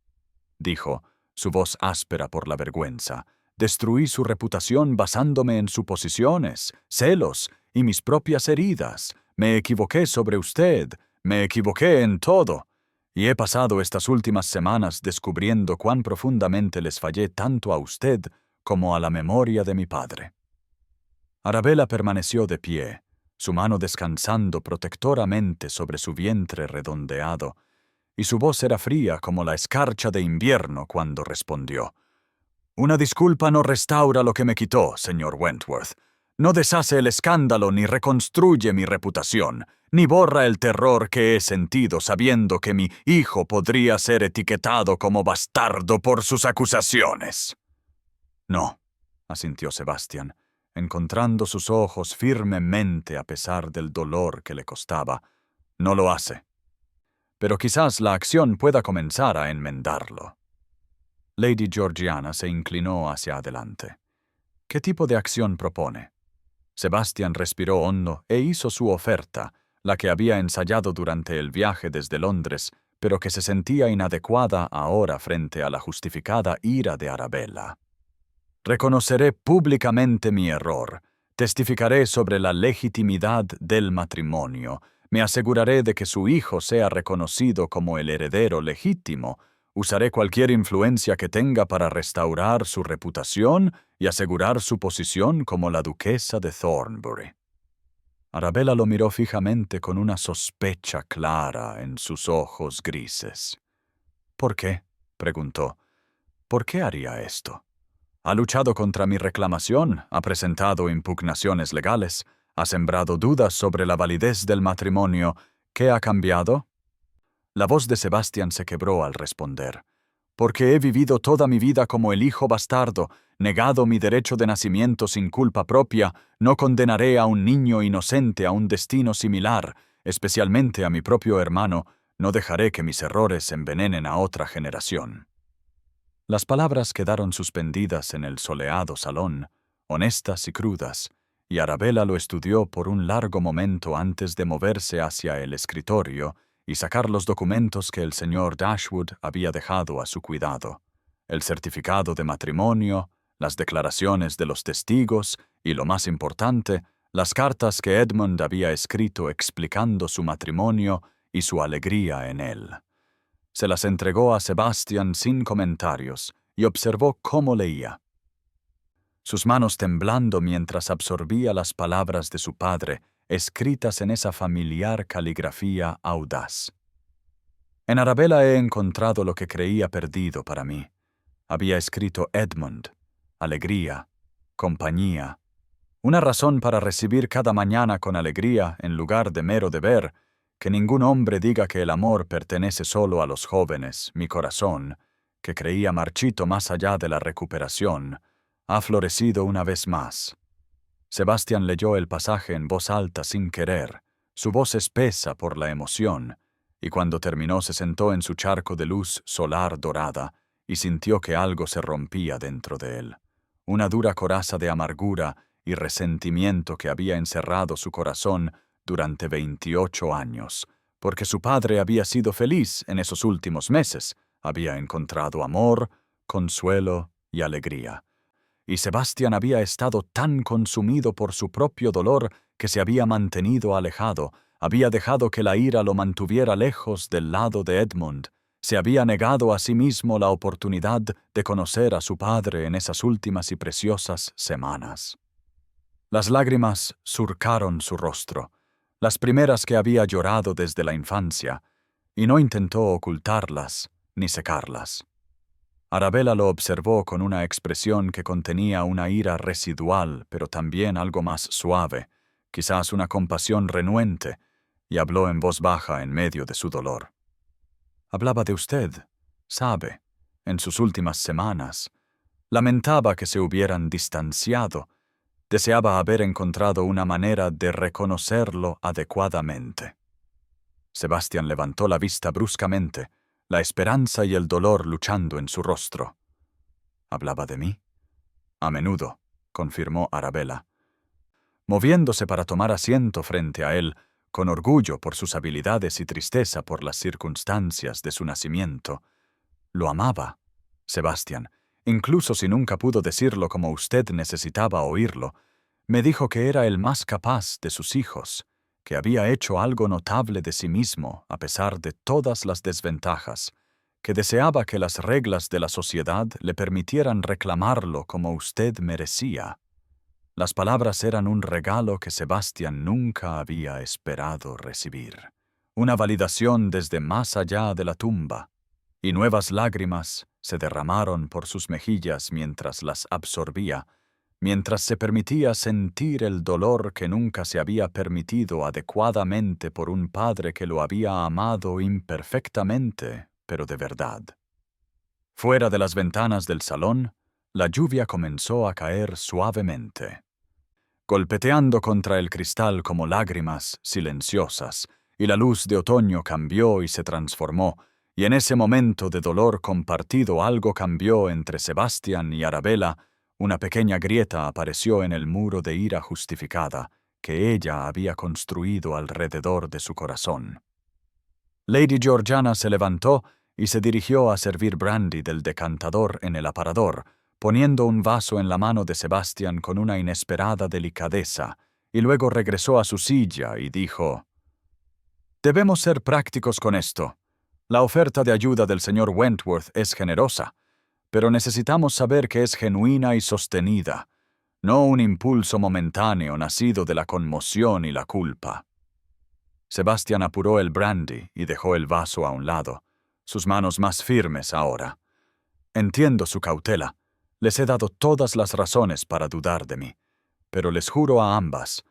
dijo, su voz áspera por la vergüenza. «Destruí su reputación basándome en suposiciones, celos y mis propias heridas. Me equivoqué sobre usted, me equivoqué en todo. Y he pasado estas últimas semanas descubriendo cuán profundamente les fallé tanto a usted como a la memoria de mi padre». Arabella permaneció de pie, su mano descansando protectoramente sobre su vientre redondeado, y su voz era fría como la escarcha de invierno cuando respondió: «Una disculpa no restaura lo que me quitó, señor Wentworth. No deshace el escándalo ni reconstruye mi reputación, ni borra el terror que he sentido sabiendo que mi hijo podría ser etiquetado como bastardo por sus acusaciones». «No», asintió Sebastián, encontrando sus ojos firmemente a pesar del dolor que le costaba. «No lo hace. Pero quizás la acción pueda comenzar a enmendarlo». Lady Georgiana se inclinó hacia adelante. «¿Qué tipo de acción propone?» Sebastián respiró hondo e hizo su oferta, la que había ensayado durante el viaje desde Londres, pero que se sentía inadecuada ahora frente a la justificada ira de Arabella. «Reconoceré públicamente mi error, testificaré sobre la legitimidad del matrimonio, me aseguraré de que su hijo sea reconocido como el heredero legítimo, usaré cualquier influencia que tenga para restaurar su reputación y asegurar su posición como la duquesa de Thornbury». Arabella lo miró fijamente con una sospecha clara en sus ojos grises. «¿Por qué?», preguntó. «¿Por qué haría esto? Ha luchado contra mi reclamación, ha presentado impugnaciones legales, ha sembrado dudas sobre la validez del matrimonio. ¿Qué ha cambiado?». La voz de Sebastián se quebró al responder. «Porque he vivido toda mi vida como el hijo bastardo, negado mi derecho de nacimiento sin culpa propia, no condenaré a un niño inocente a un destino similar, especialmente a mi propio hermano, no dejaré que mis errores envenenen a otra generación». Las palabras quedaron suspendidas en el soleado salón, honestas y crudas, y Arabella lo estudió por un largo momento antes de moverse hacia el escritorio y sacar los documentos que el señor Dashwood había dejado a su cuidado: el certificado de matrimonio, las declaraciones de los testigos y, lo más importante, las cartas que Edmund había escrito explicando su matrimonio y su alegría en él. Se las entregó a Sebastian sin comentarios y observó cómo leía. Sus manos temblando mientras absorbía las palabras de su padre, escritas en esa familiar caligrafía audaz. En Arabella he encontrado lo que creía perdido para mí. Había escrito Edmund, alegría, compañía, una razón para recibir cada mañana con alegría en lugar de mero deber, que ningún hombre diga que el amor pertenece solo a los jóvenes, mi corazón, que creía marchito más allá de la recuperación, ha florecido una vez más. Sebastián leyó el pasaje en voz alta sin querer, su voz espesa por la emoción, y cuando terminó se sentó en su charco de luz solar dorada y sintió que algo se rompía dentro de él. Una dura coraza de amargura y resentimiento que había encerrado su corazón durante 28 años, porque su padre había sido feliz en esos últimos meses, había encontrado amor, consuelo y alegría. Y Sebastián había estado tan consumido por su propio dolor que se había mantenido alejado, había dejado que la ira lo mantuviera lejos del lado de Edmund, se había negado a sí mismo la oportunidad de conocer a su padre en esas últimas y preciosas semanas. Las lágrimas surcaron su rostro, las primeras que había llorado desde la infancia, y no intentó ocultarlas ni secarlas. Arabella lo observó con una expresión que contenía una ira residual, pero también algo más suave, quizás una compasión renuente, y habló en voz baja en medio de su dolor. Hablaba de usted, sabe, en sus últimas semanas. Lamentaba que se hubieran distanciado. Deseaba haber encontrado una manera de reconocerlo adecuadamente. Sebastián levantó la vista bruscamente, la esperanza y el dolor luchando en su rostro. ¿Hablaba de mí? A menudo, confirmó Arabella. Moviéndose para tomar asiento frente a él, con orgullo por sus habilidades y tristeza por las circunstancias de su nacimiento. Lo amaba, Sebastián, incluso si nunca pudo decirlo como usted necesitaba oírlo. Me dijo que era el más capaz de sus hijos, que había hecho algo notable de sí mismo a pesar de todas las desventajas, que deseaba que las reglas de la sociedad le permitieran reclamarlo como usted merecía. Las palabras eran un regalo que Sebastián nunca había esperado recibir, una validación desde más allá de la tumba, y nuevas lágrimas se derramaron por sus mejillas mientras las absorbía, mientras se permitía sentir el dolor que nunca se había permitido adecuadamente por un padre que lo había amado imperfectamente, pero de verdad. Fuera de las ventanas del salón, la lluvia comenzó a caer suavemente, golpeteando contra el cristal como lágrimas silenciosas, y la luz de otoño cambió y se transformó, y en ese momento de dolor compartido algo cambió entre Sebastián y Arabella. Una pequeña grieta apareció en el muro de ira justificada que ella había construido alrededor de su corazón. Lady Georgiana se levantó y se dirigió a servir brandy del decantador en el aparador, poniendo un vaso en la mano de Sebastián con una inesperada delicadeza, y luego regresó a su silla y dijo: «Debemos ser prácticos con esto. La oferta de ayuda del señor Wentworth es generosa, pero necesitamos saber que es genuina y sostenida, no un impulso momentáneo nacido de la conmoción y la culpa». Sebastián apuró el brandy y dejó el vaso a un lado, sus manos más firmes ahora. «Entiendo su cautela. Les he dado todas las razones para dudar de mí, pero les juro a ambas,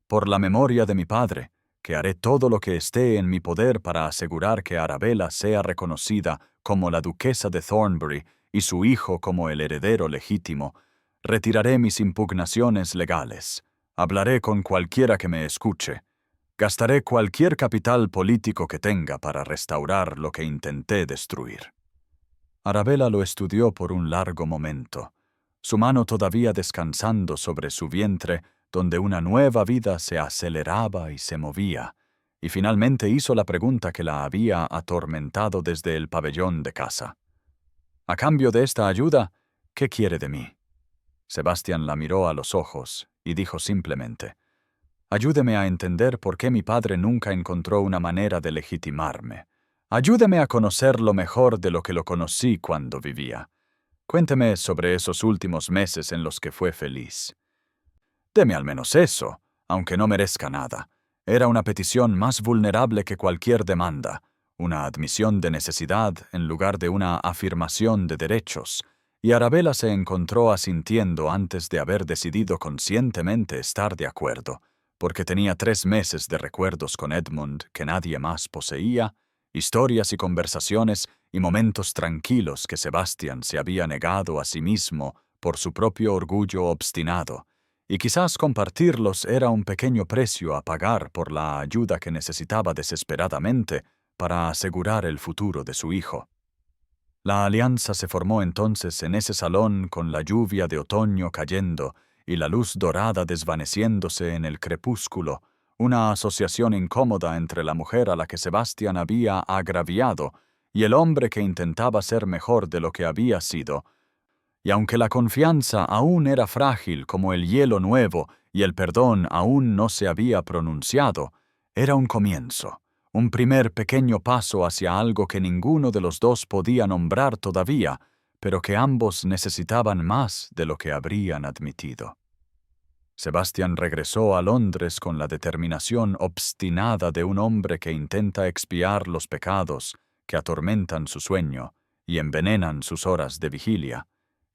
por la memoria de mi padre, que haré todo lo que esté en mi poder para asegurar que Arabella sea reconocida como la duquesa de Thornbury y su hijo como el heredero legítimo. Retiraré mis impugnaciones legales. Hablaré con cualquiera que me escuche. Gastaré cualquier capital político que tenga para restaurar lo que intenté destruir». Arabella lo estudió por un largo momento, su mano todavía descansando sobre su vientre, donde una nueva vida se aceleraba y se movía, y finalmente hizo la pregunta que la había atormentado desde el pabellón de casa. «A cambio de esta ayuda, ¿qué quiere de mí?» Sebastián la miró a los ojos y dijo simplemente: «Ayúdeme a entender por qué mi padre nunca encontró una manera de legitimarme. Ayúdeme a conocerlo mejor de lo que lo conocí cuando vivía. Cuénteme sobre esos últimos meses en los que fue feliz. Deme al menos eso, aunque no merezca nada». Era una petición más vulnerable que cualquier demanda, una admisión de necesidad en lugar de una afirmación de derechos, y Arabella se encontró asintiendo antes de haber decidido conscientemente estar de acuerdo, porque tenía 3 meses de recuerdos con Edmund que nadie más poseía, historias y conversaciones y momentos tranquilos que Sebastian se había negado a sí mismo por su propio orgullo obstinado, y quizás compartirlos era un pequeño precio a pagar por la ayuda que necesitaba desesperadamente para asegurar el futuro de su hijo. La alianza se formó entonces en ese salón con la lluvia de otoño cayendo y la luz dorada desvaneciéndose en el crepúsculo, una asociación incómoda entre la mujer a la que Sebastián había agraviado y el hombre que intentaba ser mejor de lo que había sido. Y aunque la confianza aún era frágil como el hielo nuevo y el perdón aún no se había pronunciado, era un comienzo, un primer pequeño paso hacia algo que ninguno de los dos podía nombrar todavía, pero que ambos necesitaban más de lo que habrían admitido. Sebastián regresó a Londres con la determinación obstinada de un hombre que intenta expiar los pecados que atormentan su sueño y envenenan sus horas de vigilia,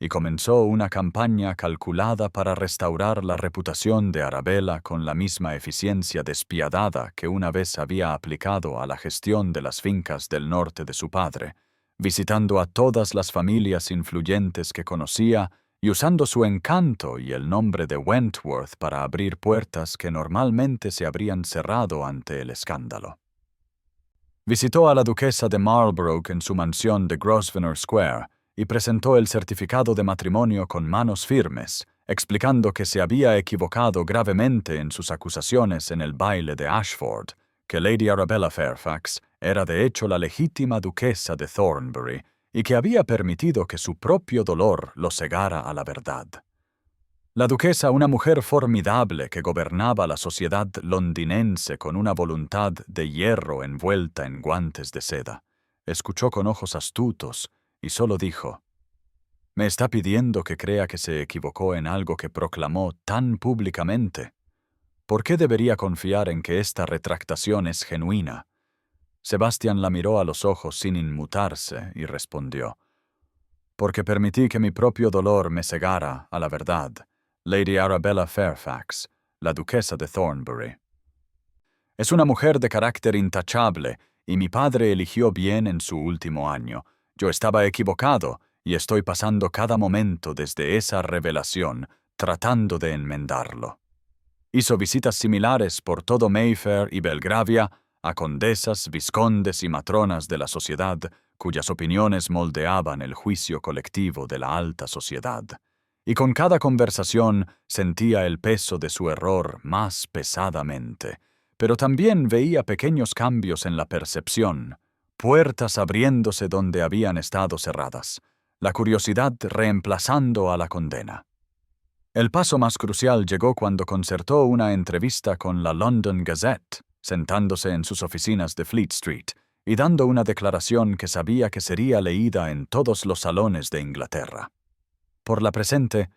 y comenzó una campaña calculada para restaurar la reputación de Arabella con la misma eficiencia despiadada que una vez había aplicado a la gestión de las fincas del norte de su padre, visitando a todas las familias influyentes que conocía y usando su encanto y el nombre de Wentworth para abrir puertas que normalmente se habrían cerrado ante el escándalo. Visitó a la duquesa de Marlborough en su mansión de Grosvenor Square y presentó el certificado de matrimonio con manos firmes, explicando que se había equivocado gravemente en sus acusaciones en el baile de Ashford, que Lady Arabella Fairfax era de hecho la legítima duquesa de Thornbury y que había permitido que su propio dolor lo cegara a la verdad. La duquesa, una mujer formidable que gobernaba la sociedad londinense con una voluntad de hierro envuelta en guantes de seda, escuchó con ojos astutos y solo dijo: «¿Me está pidiendo que crea que se equivocó en algo que proclamó tan públicamente? ¿Por qué debería confiar en que esta retractación es genuina?» Sebastián la miró a los ojos sin inmutarse y respondió: «Porque permití que mi propio dolor me cegara a la verdad, Lady Arabella Fairfax, la duquesa de Thornbury. Es una mujer de carácter intachable, y mi padre eligió bien en su último año. Yo estaba equivocado, y estoy pasando cada momento desde esa revelación, tratando de enmendarlo». Hizo visitas similares por todo Mayfair y Belgravia a condesas, vizcondes y matronas de la sociedad, cuyas opiniones moldeaban el juicio colectivo de la alta sociedad. Y con cada conversación sentía el peso de su error más pesadamente, pero también veía pequeños cambios en la percepción, puertas abriéndose donde habían estado cerradas, la curiosidad reemplazando a la condena. El paso más crucial llegó cuando concertó una entrevista con la London Gazette, sentándose en sus oficinas de Fleet Street y dando una declaración que sabía que sería leída en todos los salones de Inglaterra. Por la presente,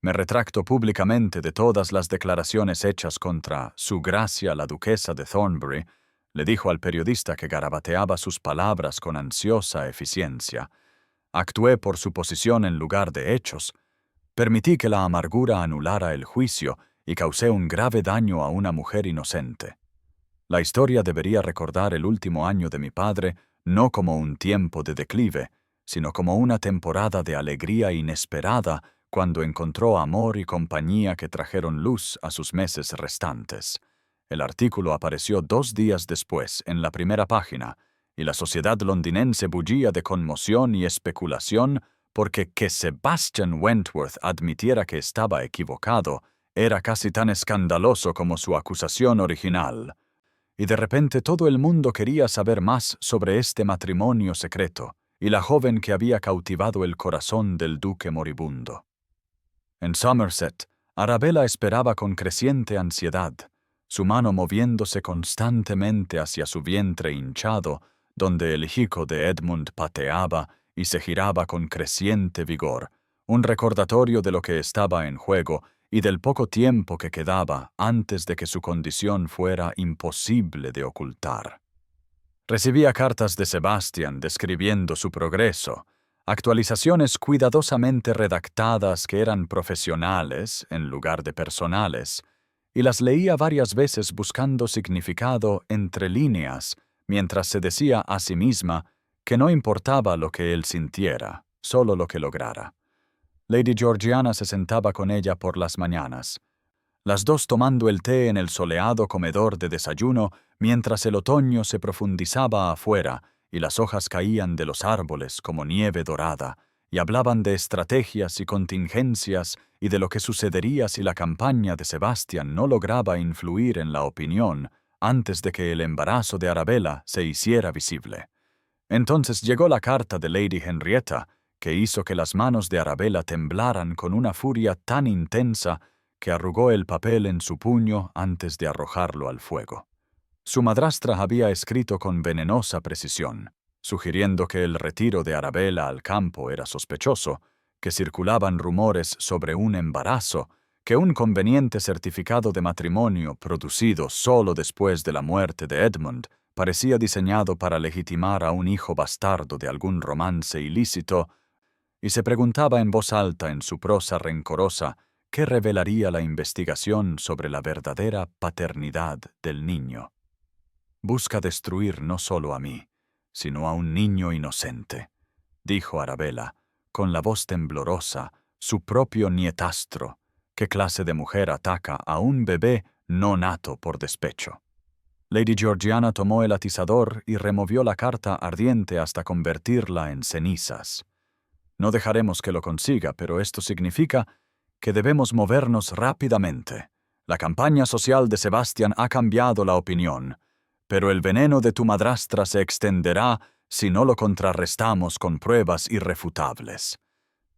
me retracto públicamente de todas las declaraciones hechas contra Su Gracia la Duquesa de Thornbury, le dijo al periodista que garabateaba sus palabras con ansiosa eficiencia. Actué por suposición en lugar de hechos. Permití que la amargura anulara el juicio y causé un grave daño a una mujer inocente. La historia debería recordar el último año de mi padre no como un tiempo de declive, sino como una temporada de alegría inesperada cuando encontró amor y compañía que trajeron luz a sus meses restantes. El artículo apareció 2 días después en la primera página, y la sociedad londinense bullía de conmoción y especulación porque que Sebastian Wentworth admitiera que estaba equivocado era casi tan escandaloso como su acusación original. Y de repente todo el mundo quería saber más sobre este matrimonio secreto y la joven que había cautivado el corazón del duque moribundo. En Somerset, Arabella esperaba con creciente ansiedad, su mano moviéndose constantemente hacia su vientre hinchado, donde el hocico de Edmund pateaba y se giraba con creciente vigor, un recordatorio de lo que estaba en juego y del poco tiempo que quedaba antes de que su condición fuera imposible de ocultar. Recibía cartas de Sebastian describiendo su progreso, actualizaciones cuidadosamente redactadas que eran profesionales en lugar de personales, y las leía varias veces buscando significado entre líneas, mientras se decía a sí misma que no importaba lo que él sintiera, solo lo que lograra. Lady Georgiana se sentaba con ella por las mañanas, las dos tomando el té en el soleado comedor de desayuno mientras el otoño se profundizaba afuera y las hojas caían de los árboles como nieve dorada, y hablaban de estrategias y contingencias y de lo que sucedería si la campaña de Sebastian no lograba influir en la opinión antes de que el embarazo de Arabella se hiciera visible. Entonces llegó la carta de Lady Henrietta, que hizo que las manos de Arabella temblaran con una furia tan intensa que arrugó el papel en su puño antes de arrojarlo al fuego. Su madrastra había escrito con venenosa precisión, sugiriendo que el retiro de Arabella al campo era sospechoso, que circulaban rumores sobre un embarazo, que un conveniente certificado de matrimonio producido solo después de la muerte de Edmund parecía diseñado para legitimar a un hijo bastardo de algún romance ilícito, y se preguntaba en voz alta en su prosa rencorosa qué revelaría la investigación sobre la verdadera paternidad del niño. Busca destruir no solo a mí, sino a un niño inocente, dijo Arabella, con la voz temblorosa, su propio nietastro. ¿Qué clase de mujer ataca a un bebé no nato por despecho? Lady Georgiana tomó el atizador y removió la carta ardiente hasta convertirla en cenizas. No dejaremos que lo consiga, pero esto significa que debemos movernos rápidamente. La campaña social de Sebastian ha cambiado la opinión, pero el veneno de tu madrastra se extenderá si no lo contrarrestamos con pruebas irrefutables.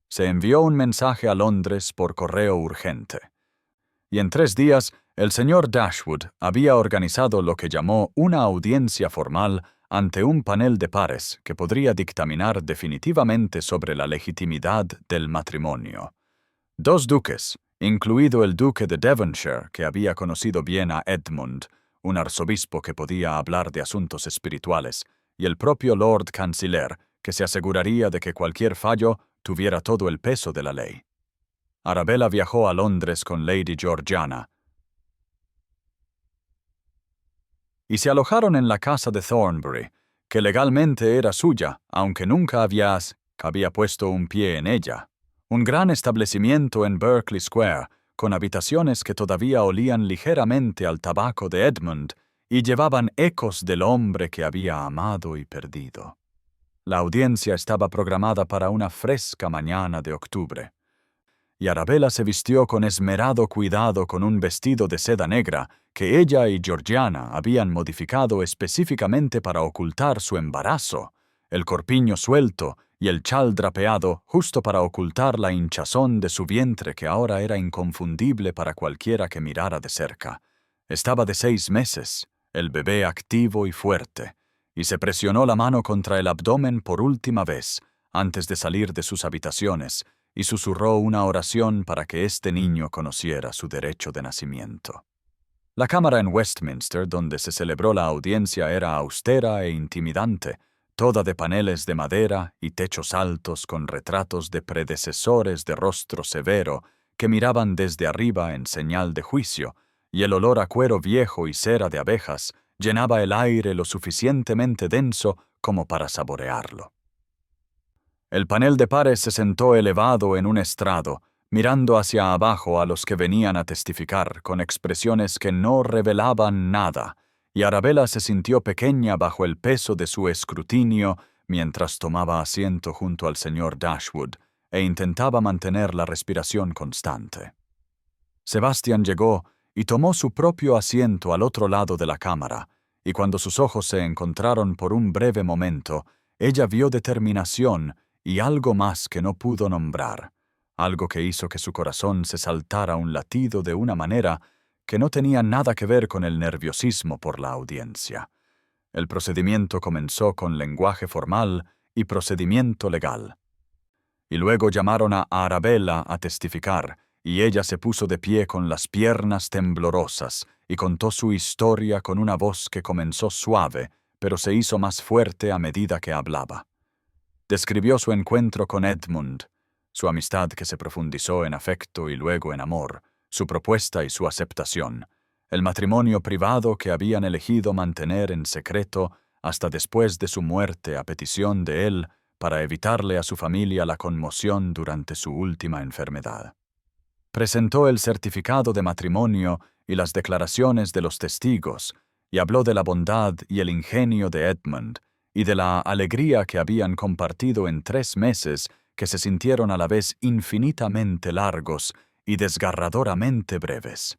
Se envió un mensaje a Londres por correo urgente. Y en 3 días, el señor Dashwood había organizado lo que llamó una audiencia formal ante un panel de pares que podría dictaminar definitivamente sobre la legitimidad del matrimonio. 2 duques, incluido el duque de Devonshire, que había conocido bien a Edmund, un arzobispo que podía hablar de asuntos espirituales, y el propio Lord Canciller, que se aseguraría de que cualquier fallo tuviera todo el peso de la ley. Arabella viajó a Londres con Lady Georgiana, y se alojaron en la casa de Thornbury, que legalmente era suya, aunque nunca había puesto un pie en ella. Un gran establecimiento en Berkeley Square, con habitaciones que todavía olían ligeramente al tabaco de Edmund y llevaban ecos del hombre que había amado y perdido. La audiencia estaba programada para una fresca mañana de octubre, y Arabella se vistió con esmerado cuidado con un vestido de seda negra que ella y Georgiana habían modificado específicamente para ocultar su embarazo, el corpiño suelto y el chal drapeado justo para ocultar la hinchazón de su vientre que ahora era inconfundible para cualquiera que mirara de cerca. Estaba de 6 meses, el bebé activo y fuerte, y se presionó la mano contra el abdomen por última vez antes de salir de sus habitaciones, y susurró una oración para que este niño conociera su derecho de nacimiento. La cámara en Westminster, donde se celebró la audiencia, era austera e intimidante, toda de paneles de madera y techos altos con retratos de predecesores de rostro severo que miraban desde arriba en señal de juicio, y el olor a cuero viejo y cera de abejas llenaba el aire lo suficientemente denso como para saborearlo. El panel de pares se sentó elevado en un estrado, mirando hacia abajo a los que venían a testificar con expresiones que no revelaban nada, y Arabella se sintió pequeña bajo el peso de su escrutinio mientras tomaba asiento junto al señor Dashwood e intentaba mantener la respiración constante. Sebastian llegó y tomó su propio asiento al otro lado de la cámara, y cuando sus ojos se encontraron por un breve momento, ella vio determinación y algo más que no pudo nombrar, algo que hizo que su corazón se saltara un latido de una manera que no tenía nada que ver con el nerviosismo por la audiencia. El procedimiento comenzó con lenguaje formal y procedimiento legal. Y luego llamaron a Arabella a testificar, y ella se puso de pie con las piernas temblorosas y contó su historia con una voz que comenzó suave, pero se hizo más fuerte a medida que hablaba. Describió su encuentro con Edmund, su amistad que se profundizó en afecto y luego en amor, su propuesta y su aceptación, el matrimonio privado que habían elegido mantener en secreto hasta después de su muerte a petición de él para evitarle a su familia la conmoción durante su última enfermedad. Presentó el certificado de matrimonio y las declaraciones de los testigos, y habló de la bondad y el ingenio de Edmund, y de la alegría que habían compartido en 3 meses que se sintieron a la vez infinitamente largos y desgarradoramente breves.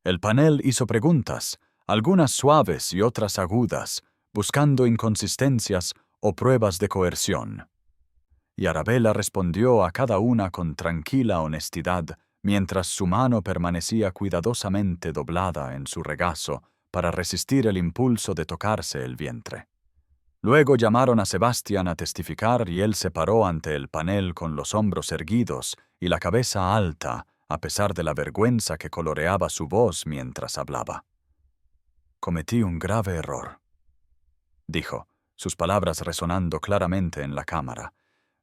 El panel hizo preguntas, algunas suaves y otras agudas, buscando inconsistencias o pruebas de coerción. Y Arabella respondió a cada una con tranquila honestidad, mientras su mano permanecía cuidadosamente doblada en su regazo para resistir el impulso de tocarse el vientre. Luego llamaron a Sebastián a testificar y él se paró ante el panel con los hombros erguidos y la cabeza alta, a pesar de la vergüenza que coloreaba su voz mientras hablaba. «Cometí un grave error», dijo, sus palabras resonando claramente en la cámara.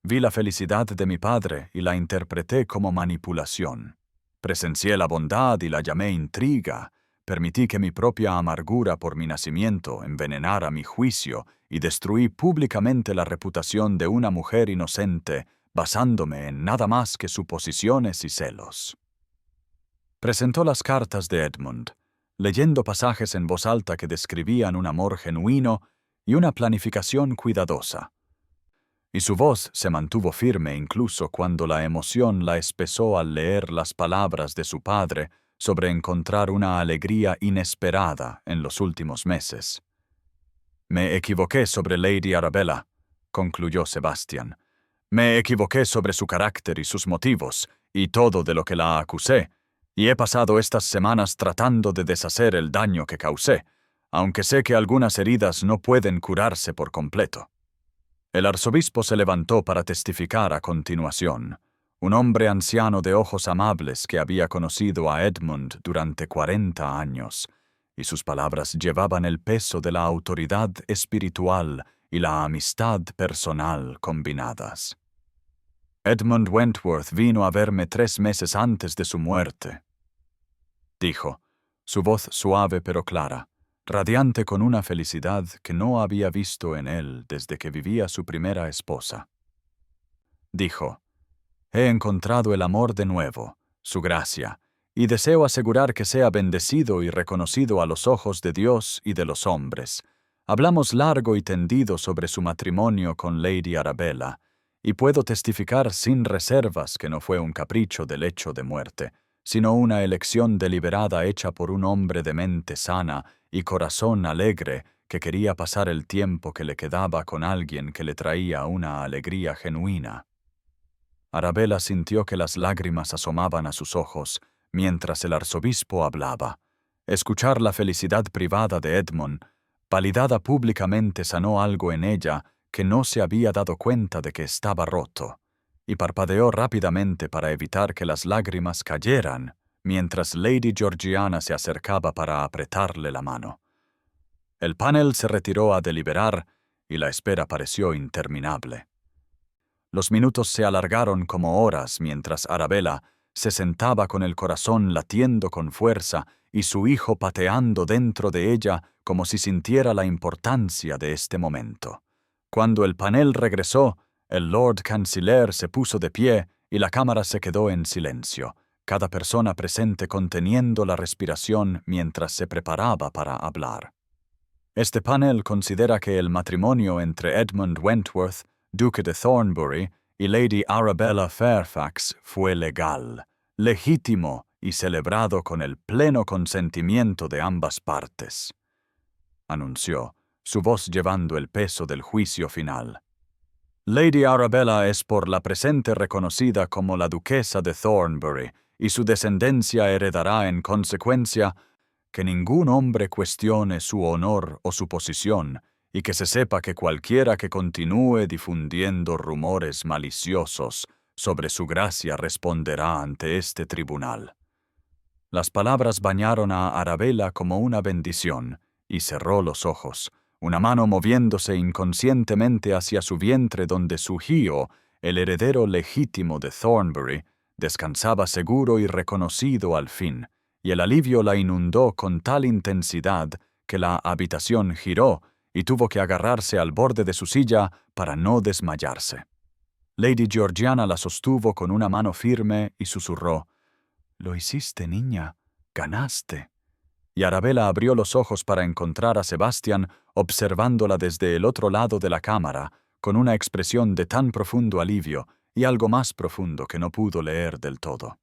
«Vi la felicidad de mi padre y la interpreté como manipulación. Presencié la bondad y la llamé intriga. Permití que mi propia amargura por mi nacimiento envenenara mi juicio y destruí públicamente la reputación de una mujer inocente, basándome en nada más que suposiciones y celos». Presentó las cartas de Edmund, leyendo pasajes en voz alta que describían un amor genuino y una planificación cuidadosa. Y su voz se mantuvo firme incluso cuando la emoción la espesó al leer las palabras de su padre sobre encontrar una alegría inesperada en los últimos meses. «Me equivoqué sobre Lady Arabella», concluyó Sebastián. «Me equivoqué sobre su carácter y sus motivos, y todo de lo que la acusé, y he pasado estas semanas tratando de deshacer el daño que causé, aunque sé que algunas heridas no pueden curarse por completo». El arzobispo se levantó para testificar a continuación, un hombre anciano de ojos amables que había conocido a Edmund durante 40 años, y sus palabras llevaban el peso de la autoridad espiritual y la amistad personal combinadas. «Edmund Wentworth vino a verme 3 meses antes de su muerte», dijo, su voz suave pero clara, radiante con una felicidad que no había visto en él desde que vivía su primera esposa. Dijo, «He encontrado el amor de nuevo, su gracia, y deseo asegurar que sea bendecido y reconocido a los ojos de Dios y de los hombres. Hablamos largo y tendido sobre su matrimonio con Lady Arabella, y puedo testificar sin reservas que no fue un capricho del lecho de muerte, sino una elección deliberada hecha por un hombre de mente sana y corazón alegre que quería pasar el tiempo que le quedaba con alguien que le traía una alegría genuina». Arabella sintió que las lágrimas asomaban a sus ojos mientras el arzobispo hablaba. Escuchar la felicidad privada de Edmund, validada públicamente, sanó algo en ella que no se había dado cuenta de que estaba roto, y parpadeó rápidamente para evitar que las lágrimas cayeran mientras Lady Georgiana se acercaba para apretarle la mano. El panel se retiró a deliberar y la espera pareció interminable. Los minutos se alargaron como horas mientras Arabella se sentaba con el corazón latiendo con fuerza y su hijo pateando dentro de ella como si sintiera la importancia de este momento. Cuando el panel regresó, el Lord Canciller se puso de pie y la cámara se quedó en silencio, cada persona presente conteniendo la respiración mientras se preparaba para hablar. Este panel considera que el matrimonio entre Edmund Wentworth, Duque de Thornbury, y Lady Arabella Fairfax fue legal, legítimo y celebrado con el pleno consentimiento de ambas partes, anunció, su voz llevando el peso del juicio final. Lady Arabella es por la presente reconocida como la duquesa de Thornbury, y su descendencia heredará en consecuencia que ningún hombre cuestione su honor o su posición, y que se sepa que cualquiera que continúe difundiendo rumores maliciosos sobre su gracia responderá ante este tribunal. Las palabras bañaron a Arabella como una bendición, y cerró los ojos, una mano moviéndose inconscientemente hacia su vientre donde su hijo, el heredero legítimo de Thornbury, descansaba seguro y reconocido al fin, y el alivio la inundó con tal intensidad que la habitación giró y tuvo que agarrarse al borde de su silla para no desmayarse. Lady Georgiana la sostuvo con una mano firme y susurró: «Lo hiciste, niña, ganaste». Y Arabella abrió los ojos para encontrar a Sebastián observándola desde el otro lado de la cámara, con una expresión de tan profundo alivio y algo más profundo que no pudo leer del todo.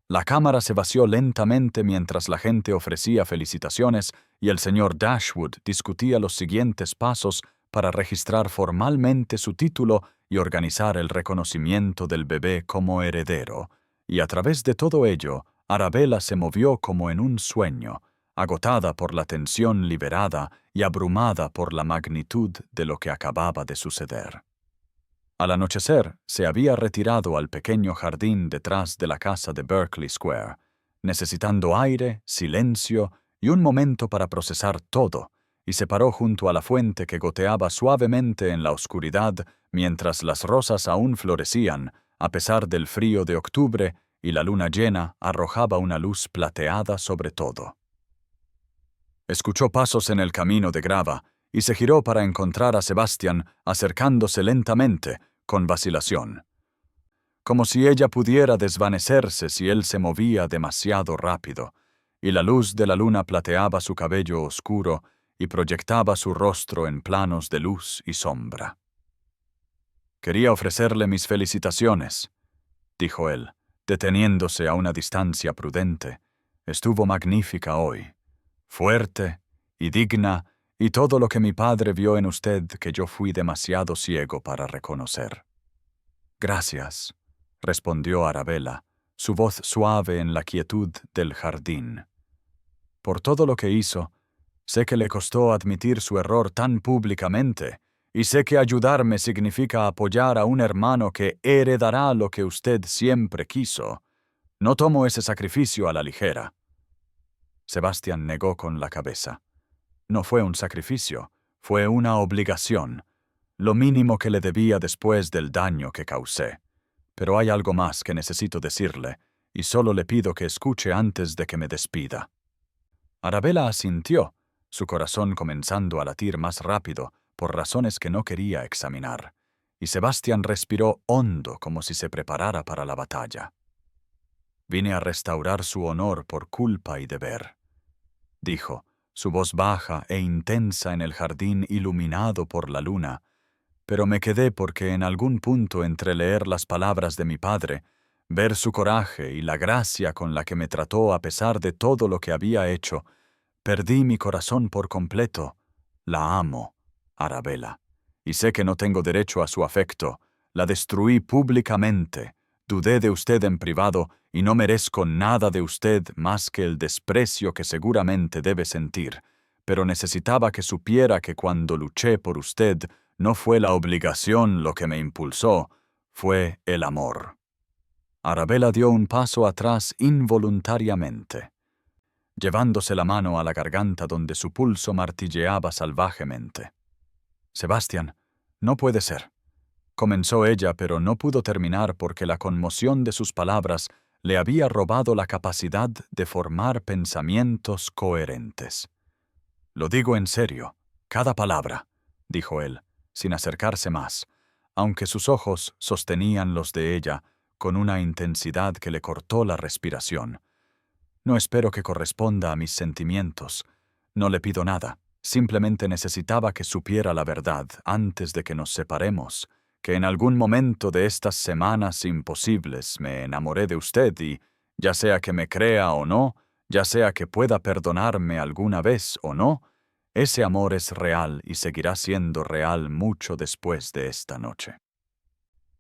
La cámara se vació lentamente mientras la gente ofrecía felicitaciones y el señor Dashwood discutía los siguientes pasos para registrar formalmente su título y organizar el reconocimiento del bebé como heredero, y a través de todo ello, Arabella se movió como en un sueño, agotada por la tensión liberada y abrumada por la magnitud de lo que acababa de suceder. Al anochecer, se había retirado al pequeño jardín detrás de la casa de Berkeley Square, necesitando aire, silencio y un momento para procesar todo, y se paró junto a la fuente que goteaba suavemente en la oscuridad mientras las rosas aún florecían, a pesar del frío de octubre, y la luna llena arrojaba una luz plateada sobre todo. Escuchó pasos en el camino de grava y se giró para encontrar a Sebastián acercándose lentamente, con vacilación, como si ella pudiera desvanecerse si él se movía demasiado rápido, y la luz de la luna plateaba su cabello oscuro y proyectaba su rostro en planos de luz y sombra. «Quería ofrecerle mis felicitaciones», dijo él, deteniéndose a una distancia prudente. «Estuvo magnífica hoy, fuerte y digna, y todo lo que mi padre vio en usted que yo fui demasiado ciego para reconocer». «Gracias», respondió Arabella, su voz suave en la quietud del jardín. «Por todo lo que hizo, sé que le costó admitir su error tan públicamente, y sé que ayudarme significa apoyar a un hermano que heredará lo que usted siempre quiso. No tomo ese sacrificio a la ligera». Sebastián negó con la cabeza. «No fue un sacrificio, fue una obligación, lo mínimo que le debía después del daño que causé. Pero hay algo más que necesito decirle, y solo le pido que escuche antes de que me despida». Arabella asintió, su corazón comenzando a latir más rápido por razones que no quería examinar, y Sebastián respiró hondo como si se preparara para la batalla. «Vine a restaurar su honor por culpa y deber», dijo, su voz baja e intensa en el jardín iluminado por la luna, «pero me quedé porque en algún punto entre leer las palabras de mi padre, ver su coraje y la gracia con la que me trató a pesar de todo lo que había hecho, perdí mi corazón por completo. La amo, Arabella, y sé que no tengo derecho a su afecto. La destruí públicamente, dudé de usted en privado y no merezco nada de usted más que el desprecio que seguramente debe sentir, pero necesitaba que supiera que cuando luché por usted no fue la obligación lo que me impulsó, fue el amor». Arabella dio un paso atrás involuntariamente, llevándose la mano a la garganta donde su pulso martilleaba salvajemente. «Sebastián, no puede ser», comenzó ella, pero no pudo terminar porque la conmoción de sus palabras le había robado la capacidad de formar pensamientos coherentes. «Lo digo en serio, cada palabra», dijo él, sin acercarse más, aunque sus ojos sostenían los de ella con una intensidad que le cortó la respiración. «No espero que corresponda a mis sentimientos. No le pido nada. Simplemente necesitaba que supiera la verdad antes de que nos separemos, que en algún momento de estas semanas imposibles me enamoré de usted y, ya sea que me crea o no, ya sea que pueda perdonarme alguna vez o no, Ese amor es real y seguirá siendo real mucho después de esta noche.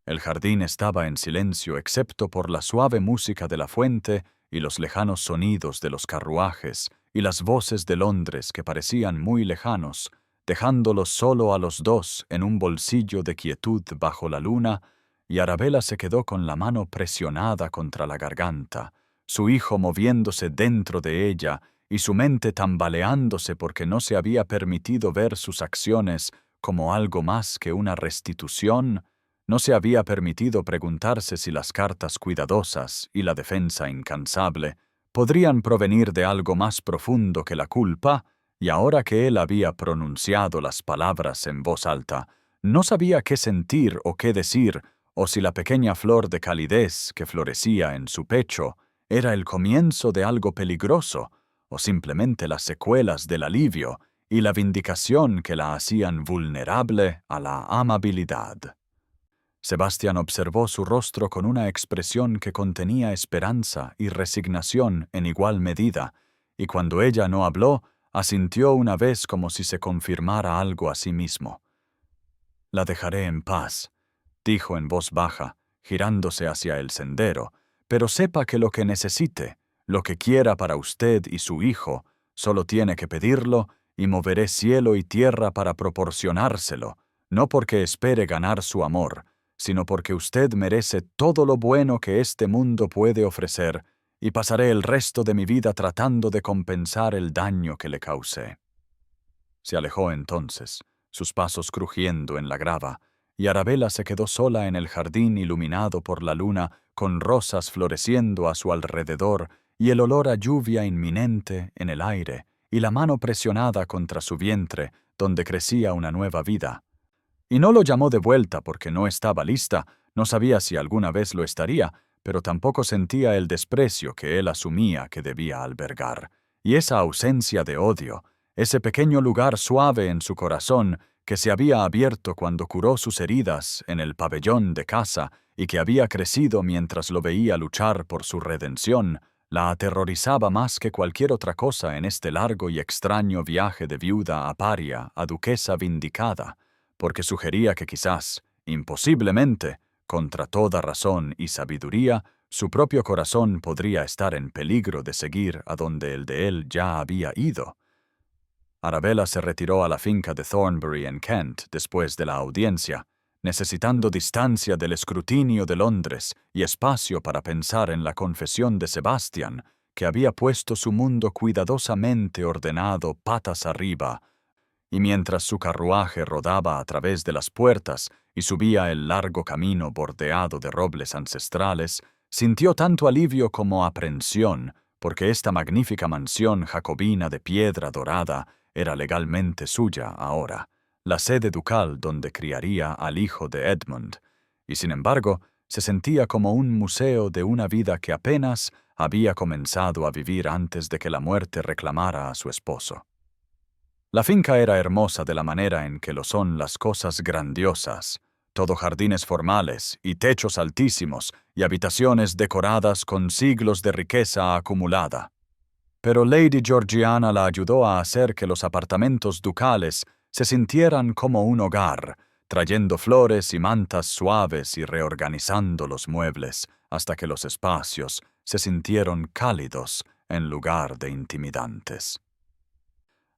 El jardín estaba en silencio excepto por la suave música de la fuente y los lejanos sonidos de los carruajes y las voces de Londres que parecían muy lejanos, dejándolos solo a los dos en un bolsillo de quietud bajo la luna, y Arabella se quedó con la mano presionada contra la garganta, su hijo moviéndose dentro de ella y su mente tambaleándose porque no se había permitido ver sus acciones como algo más que una restitución. No se había permitido preguntarse si las cartas cuidadosas y la defensa incansable podrían provenir de algo más profundo que la culpa, y ahora que él había pronunciado las palabras en voz alta, no sabía qué sentir o qué decir, o si la pequeña flor de calidez que florecía en su pecho era el comienzo de algo peligroso, o simplemente las secuelas del alivio y la vindicación que la hacían vulnerable a la amabilidad. Sebastián observó su rostro con una expresión que contenía esperanza y resignación en igual medida, y cuando ella no habló, asintió una vez como si se confirmara algo a sí mismo. «La dejaré en paz», dijo en voz baja, girándose hacia el sendero, «pero sepa que lo que necesite, lo que quiera para usted y su hijo, solo tiene que pedirlo y moveré cielo y tierra para proporcionárselo, no porque espere ganar su amor, sino porque usted merece todo lo bueno que este mundo puede ofrecer, y pasaré el resto de mi vida tratando de compensar el daño que le causé». Se alejó entonces, sus pasos crujiendo en la grava, y Arabella se quedó sola en el jardín iluminado por la luna, con rosas floreciendo a su alrededor y el olor a lluvia inminente en el aire, y la mano presionada contra su vientre, donde crecía una nueva vida. Y no lo llamó de vuelta porque no estaba lista, no sabía si alguna vez lo estaría, pero tampoco sentía el desprecio que él asumía que debía albergar. Y esa ausencia de odio, ese pequeño lugar suave en su corazón que se había abierto cuando curó sus heridas en el pabellón de casa y que había crecido mientras lo veía luchar por su redención, la aterrorizaba más que cualquier otra cosa en este largo y extraño viaje de viuda a paria a duquesa vindicada, porque sugería que quizás, imposiblemente, contra toda razón y sabiduría, su propio corazón podría estar en peligro de seguir a donde el de él ya había ido. Arabella se retiró a la finca de Thornbury en Kent después de la audiencia, necesitando distancia del escrutinio de Londres y espacio para pensar en la confesión de Sebastián, que había puesto su mundo cuidadosamente ordenado patas arriba, y mientras su carruaje rodaba a través de las puertas y subía el largo camino bordeado de robles ancestrales, sintió tanto alivio como aprensión, porque esta magnífica mansión jacobina de piedra dorada era legalmente suya ahora, la sede ducal donde criaría al hijo de Edmund, y sin embargo se sentía como un museo de una vida que apenas había comenzado a vivir antes de que la muerte reclamara a su esposo. La finca era hermosa de la manera en que lo son las cosas grandiosas, todo jardines formales y techos altísimos y habitaciones decoradas con siglos de riqueza acumulada. Pero Lady Georgiana la ayudó a hacer que los apartamentos ducales se sintieran como un hogar, trayendo flores y mantas suaves y reorganizando los muebles hasta que los espacios se sintieron cálidos en lugar de intimidantes.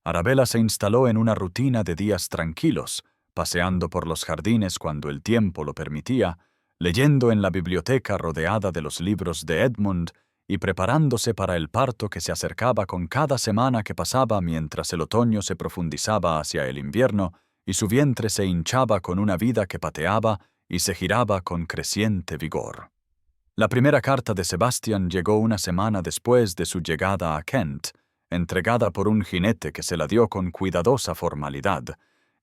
Arabella se instaló en una rutina de días tranquilos, paseando por los jardines cuando el tiempo lo permitía, leyendo en la biblioteca rodeada de los libros de Edmund y preparándose para el parto que se acercaba con cada semana que pasaba mientras el otoño se profundizaba hacia el invierno y su vientre se hinchaba con una vida que pateaba y se giraba con creciente vigor. La primera carta de Sebastián llegó una semana después de su llegada a Kent, entregada por un jinete que se la dio con cuidadosa formalidad,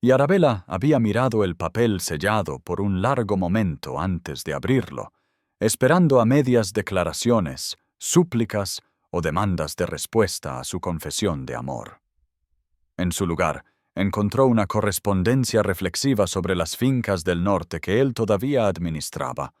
y Arabella había mirado el papel sellado por un largo momento antes de abrirlo, esperando a medias declaraciones, súplicas o demandas de respuesta a su confesión de amor. En su lugar, encontró una correspondencia reflexiva sobre las fincas del norte que él todavía administraba,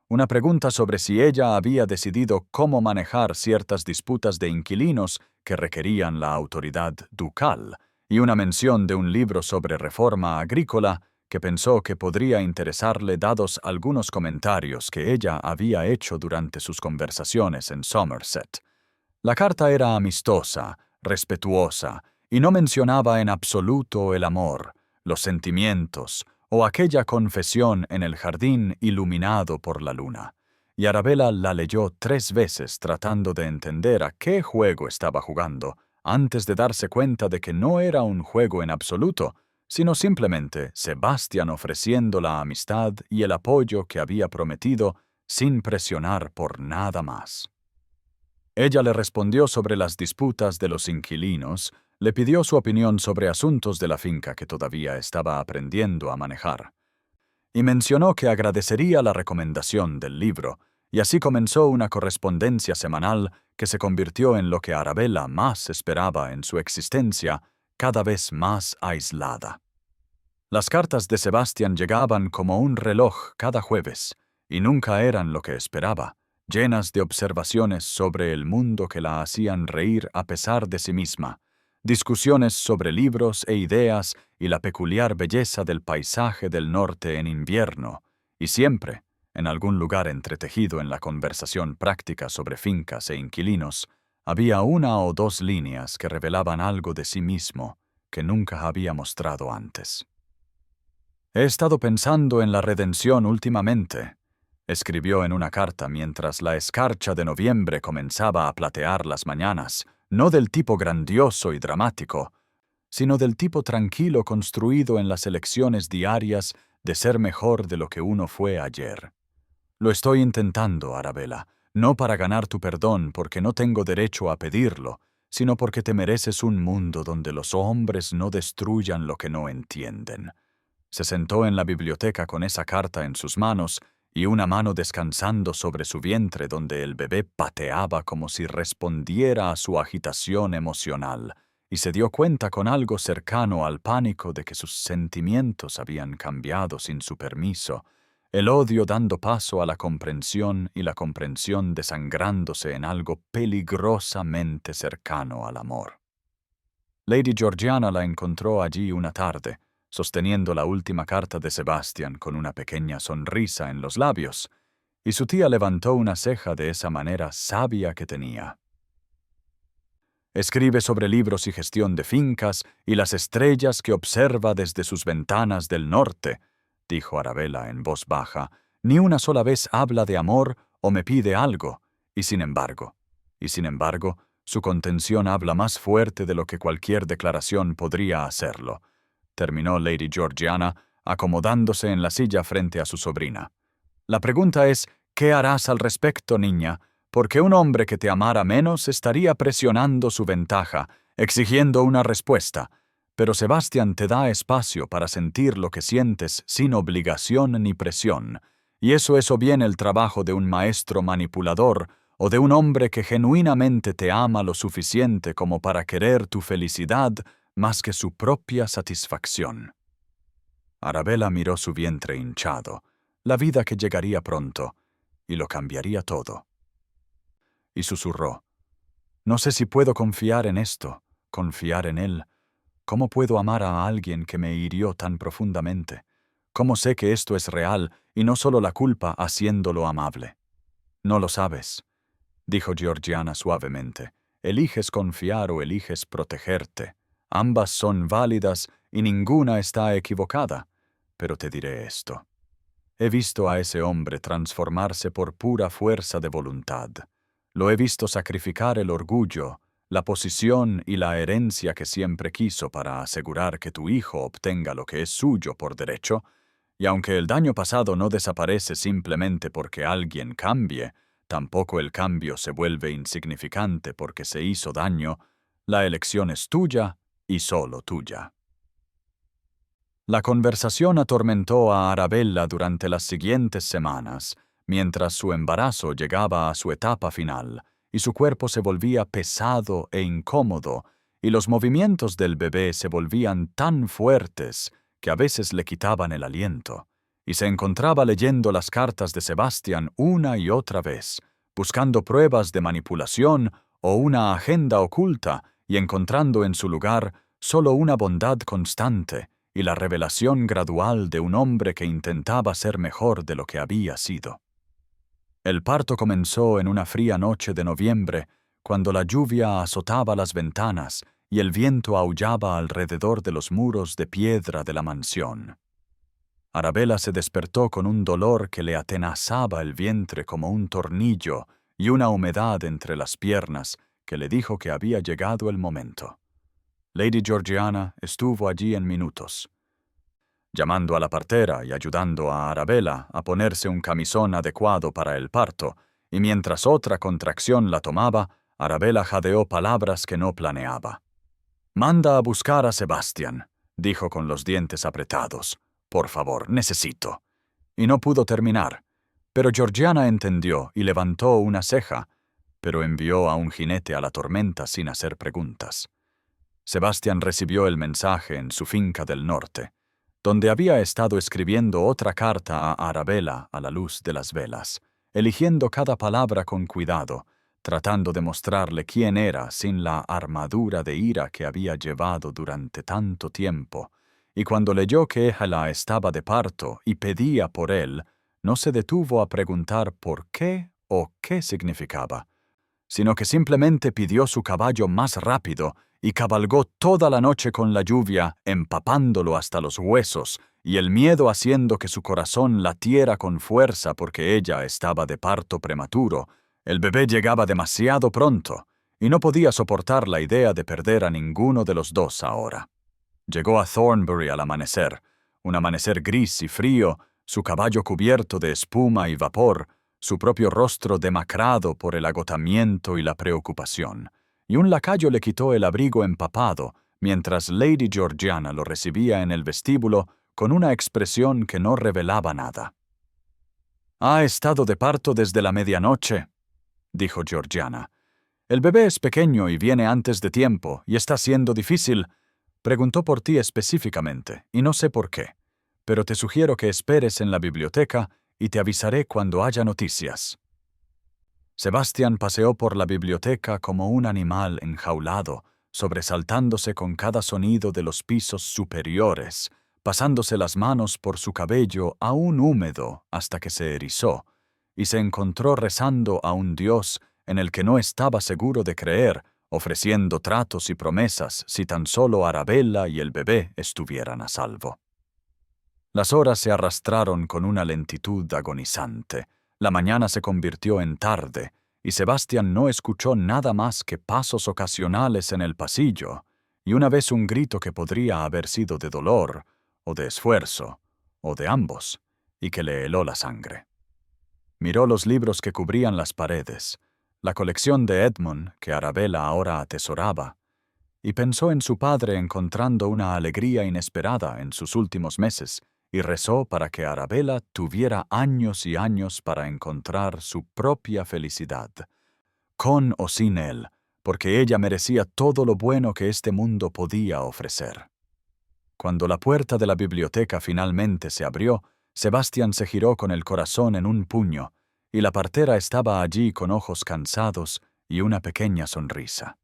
una pregunta sobre si ella había decidido cómo manejar ciertas disputas de inquilinos que requerían la autoridad ducal, y una mención de un libro sobre reforma agrícola que pensó que podría interesarle dados algunos comentarios que ella había hecho durante sus conversaciones en Somerset. La carta era amistosa, respetuosa, y no mencionaba en absoluto el amor, los sentimientos o aquella confesión en el jardín iluminado por la luna. Y Arabella la leyó 3 veces tratando de entender a qué juego estaba jugando, antes de darse cuenta de que no era un juego en absoluto, sino simplemente Sebastián ofreciendo la amistad y el apoyo que había prometido sin presionar por nada más. Ella le respondió sobre las disputas de los inquilinos, le pidió su opinión sobre asuntos de la finca que todavía estaba aprendiendo a manejar, y mencionó que agradecería la recomendación del libro, y así comenzó una correspondencia semanal que se convirtió en lo que Arabella más esperaba en su existencia, cada vez más aislada. Las cartas de Sebastián llegaban como un reloj cada jueves, y nunca eran lo que esperaba, llenas de observaciones sobre el mundo que la hacían reír a pesar de sí misma, discusiones sobre libros e ideas y la peculiar belleza del paisaje del norte en invierno, y siempre, en algún lugar entretejido en la conversación práctica sobre fincas e inquilinos, había 1 o 2 líneas que revelaban algo de sí mismo que nunca había mostrado antes. «He estado pensando en la redención últimamente», escribió en una carta mientras la escarcha de noviembre comenzaba a platear las mañanas, no del tipo grandioso y dramático, sino del tipo tranquilo construido en las elecciones diarias de ser mejor de lo que uno fue ayer. Lo estoy intentando, Arabella, no para ganar tu perdón porque no tengo derecho a pedirlo, sino porque te mereces un mundo donde los hombres no destruyan lo que no entienden. Se sentó en la biblioteca con esa carta en sus manos y una mano descansando sobre su vientre donde el bebé pateaba como si respondiera a su agitación emocional, y se dio cuenta con algo cercano al pánico de que sus sentimientos habían cambiado sin su permiso, el odio dando paso a la comprensión y la comprensión desangrándose en algo peligrosamente cercano al amor. Lady Georgiana la encontró allí una tarde, sosteniendo la última carta de Sebastián con una pequeña sonrisa en los labios, y su tía levantó una ceja de esa manera sabia que tenía. Escribe sobre libros y gestión de fincas y las estrellas que observa desde sus ventanas del norte, dijo Arabella en voz baja. Ni una sola vez habla de amor o me pide algo, y sin embargo, su contención habla más fuerte de lo que cualquier declaración podría hacerlo, terminó Lady Georgiana, acomodándose en la silla frente a su sobrina. La pregunta es, ¿qué harás al respecto, niña? Porque un hombre que te amara menos estaría presionando su ventaja, exigiendo una respuesta. Pero Sebastián te da espacio para sentir lo que sientes sin obligación ni presión, y eso es o bien el trabajo de un maestro manipulador o de un hombre que genuinamente te ama lo suficiente como para querer tu felicidad más que su propia satisfacción. Arabella miró su vientre hinchado, la vida que llegaría pronto, y lo cambiaría todo. Y susurró, «No sé si puedo confiar en esto, confiar en él. ¿Cómo puedo amar a alguien que me hirió tan profundamente? ¿Cómo sé que esto es real y no solo la culpa haciéndolo amable?» «No lo sabes», dijo Georgiana suavemente. «Eliges confiar o eliges protegerte. Ambas son válidas y ninguna está equivocada. Pero te diré esto. He visto a ese hombre transformarse por pura fuerza de voluntad. Lo he visto sacrificar el orgullo, la posición y la herencia que siempre quiso para asegurar que tu hijo obtenga lo que es suyo por derecho, y aunque el daño pasado no desaparece simplemente porque alguien cambie, tampoco el cambio se vuelve insignificante porque se hizo daño, la elección es tuya y solo tuya». La conversación atormentó a Arabella durante las siguientes semanas, mientras su embarazo llegaba a su etapa final, y su cuerpo se volvía pesado e incómodo, y los movimientos del bebé se volvían tan fuertes que a veces le quitaban el aliento, y se encontraba leyendo las cartas de Sebastián una y otra vez, buscando pruebas de manipulación o una agenda oculta, y encontrando en su lugar solo una bondad constante y la revelación gradual de un hombre que intentaba ser mejor de lo que había sido. El parto comenzó en una fría noche de noviembre, cuando la lluvia azotaba las ventanas y el viento aullaba alrededor de los muros de piedra de la mansión. Arabella se despertó con un dolor que le atenazaba el vientre como un tornillo y una humedad entre las piernas que le dijo que había llegado el momento. Lady Georgiana estuvo allí en minutos, llamando a la partera y ayudando a Arabella a ponerse un camisón adecuado para el parto, y mientras otra contracción la tomaba, Arabella jadeó palabras que no planeaba. «Manda a buscar a Sebastian», dijo con los dientes apretados. «Por favor, necesito». Y no pudo terminar, pero Georgiana entendió y levantó una ceja, pero envió a un jinete a la tormenta sin hacer preguntas. Sebastian recibió el mensaje en su finca del norte, donde había estado escribiendo otra carta a Arabella a la luz de las velas, eligiendo cada palabra con cuidado, tratando de mostrarle quién era sin la armadura de ira que había llevado durante tanto tiempo, y cuando leyó que Éjala estaba de parto y pedía por él, no se detuvo a preguntar por qué o qué significaba, sino que simplemente pidió su caballo más rápido y cabalgó toda la noche con la lluvia, empapándolo hasta los huesos, y el miedo haciendo que su corazón latiera con fuerza porque ella estaba de parto prematuro. El bebé llegaba demasiado pronto, y no podía soportar la idea de perder a ninguno de los dos ahora. Llegó a Thornbury al amanecer, un amanecer gris y frío, su caballo cubierto de espuma y vapor, su propio rostro demacrado por el agotamiento y la preocupación, y un lacayo le quitó el abrigo empapado, mientras Lady Georgiana lo recibía en el vestíbulo con una expresión que no revelaba nada. «Ha estado de parto desde la medianoche», dijo Georgiana. «El bebé es pequeño y viene antes de tiempo, y está siendo difícil. Preguntó por ti específicamente, y no sé por qué, pero te sugiero que esperes en la biblioteca y te avisaré cuando haya noticias». Sebastian paseó por la biblioteca como un animal enjaulado, sobresaltándose con cada sonido de los pisos superiores, pasándose las manos por su cabello aún húmedo hasta que se erizó, y se encontró rezando a un Dios en el que no estaba seguro de creer, ofreciendo tratos y promesas si tan solo Arabella y el bebé estuvieran a salvo. Las horas se arrastraron con una lentitud agonizante. La mañana se convirtió en tarde, y Sebastian no escuchó nada más que pasos ocasionales en el pasillo, y una vez un grito que podría haber sido de dolor, o de esfuerzo, o de ambos, y que le heló la sangre. Miró los libros que cubrían las paredes, la colección de Edmund que Arabella ahora atesoraba, y pensó en su padre encontrando una alegría inesperada en sus últimos meses, y rezó para que Arabella tuviera años y años para encontrar su propia felicidad, con o sin él, porque ella merecía todo lo bueno que este mundo podía ofrecer. Cuando la puerta de la biblioteca finalmente se abrió, Sebastian se giró con el corazón en un puño, y la partera estaba allí con ojos cansados y una pequeña sonrisa.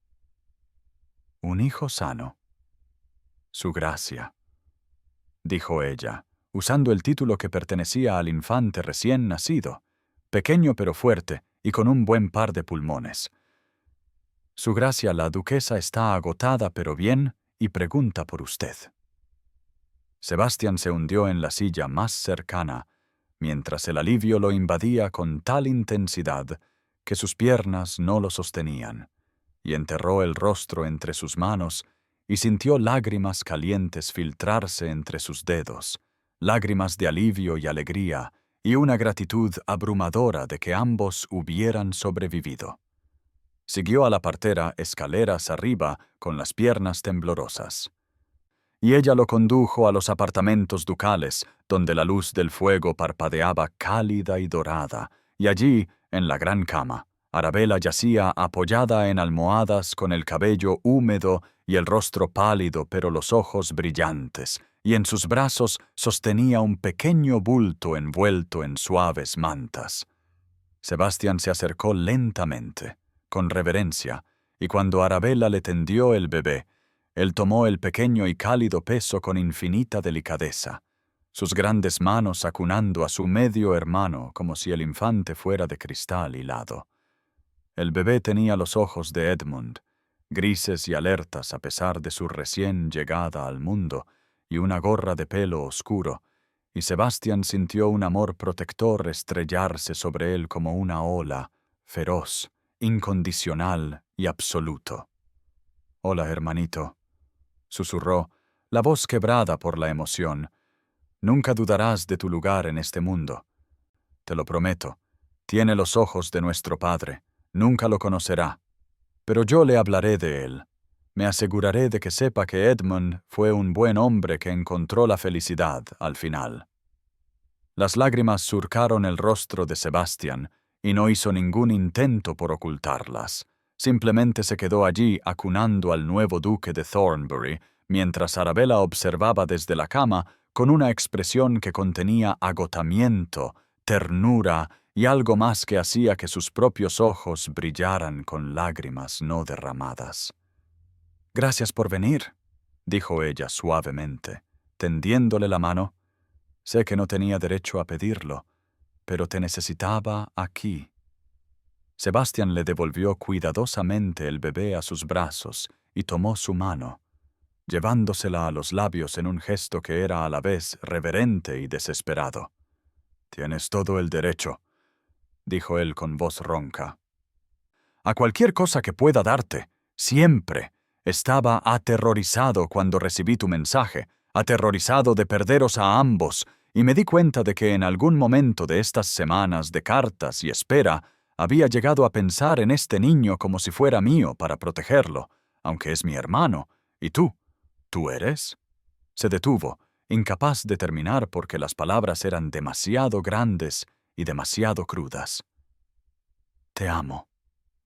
«Un hijo sano. Su gracia», dijo ella, usando el título que pertenecía al infante recién nacido, pequeño pero fuerte y con un buen par de pulmones. «Su gracia la duquesa está agotada pero bien y pregunta por usted». Sebastian se hundió en la silla más cercana, mientras el alivio lo invadía con tal intensidad que sus piernas no lo sostenían, y enterró el rostro entre sus manos y sintió lágrimas calientes filtrarse entre sus dedos, lágrimas de alivio y alegría, y una gratitud abrumadora de que ambos hubieran sobrevivido. Siguió a la partera escaleras arriba con las piernas temblorosas, y ella lo condujo a los apartamentos ducales, donde la luz del fuego parpadeaba cálida y dorada, y allí, en la gran cama, Arabella yacía apoyada en almohadas con el cabello húmedo y el rostro pálido pero los ojos brillantes, y en sus brazos sostenía un pequeño bulto envuelto en suaves mantas. Sebastian se acercó lentamente, con reverencia, y cuando Arabella le tendió el bebé, él tomó el pequeño y cálido peso con infinita delicadeza, sus grandes manos acunando a su medio hermano como si el infante fuera de cristal hilado. El bebé tenía los ojos de Edmund, grises y alertas a pesar de su recién llegada al mundo, y una gorra de pelo oscuro, y Sebastián sintió un amor protector estrellarse sobre él como una ola, feroz, incondicional y absoluto. «Hola, hermanito», susurró, la voz quebrada por la emoción. «Nunca dudarás de tu lugar en este mundo. Te lo prometo. Tiene los ojos de nuestro padre. Nunca lo conocerá. Pero yo le hablaré de él. Me aseguraré de que sepa que Edmund fue un buen hombre que encontró la felicidad al final». Las lágrimas surcaron el rostro de Sebastián y no hizo ningún intento por ocultarlas. Simplemente se quedó allí acunando al nuevo duque de Thornbury, mientras Arabella observaba desde la cama con una expresión que contenía agotamiento, ternura y algo más que hacía que sus propios ojos brillaran con lágrimas no derramadas. «Gracias por venir», dijo ella suavemente, tendiéndole la mano. «Sé que no tenía derecho a pedirlo, pero te necesitaba aquí». Sebastián le devolvió cuidadosamente el bebé a sus brazos y tomó su mano, llevándosela a los labios en un gesto que era a la vez reverente y desesperado. «Tienes todo el derecho», dijo él con voz ronca. «A cualquier cosa que pueda darte, siempre. Estaba aterrorizado cuando recibí tu mensaje, aterrorizado de perderos a ambos, y me di cuenta de que en algún momento de estas semanas de cartas y espera había llegado a pensar en este niño como si fuera mío para protegerlo, aunque es mi hermano. ¿Y tú? ¿Tú eres?» Se detuvo, incapaz de terminar porque las palabras eran demasiado grandes y demasiado crudas. «Te amo»,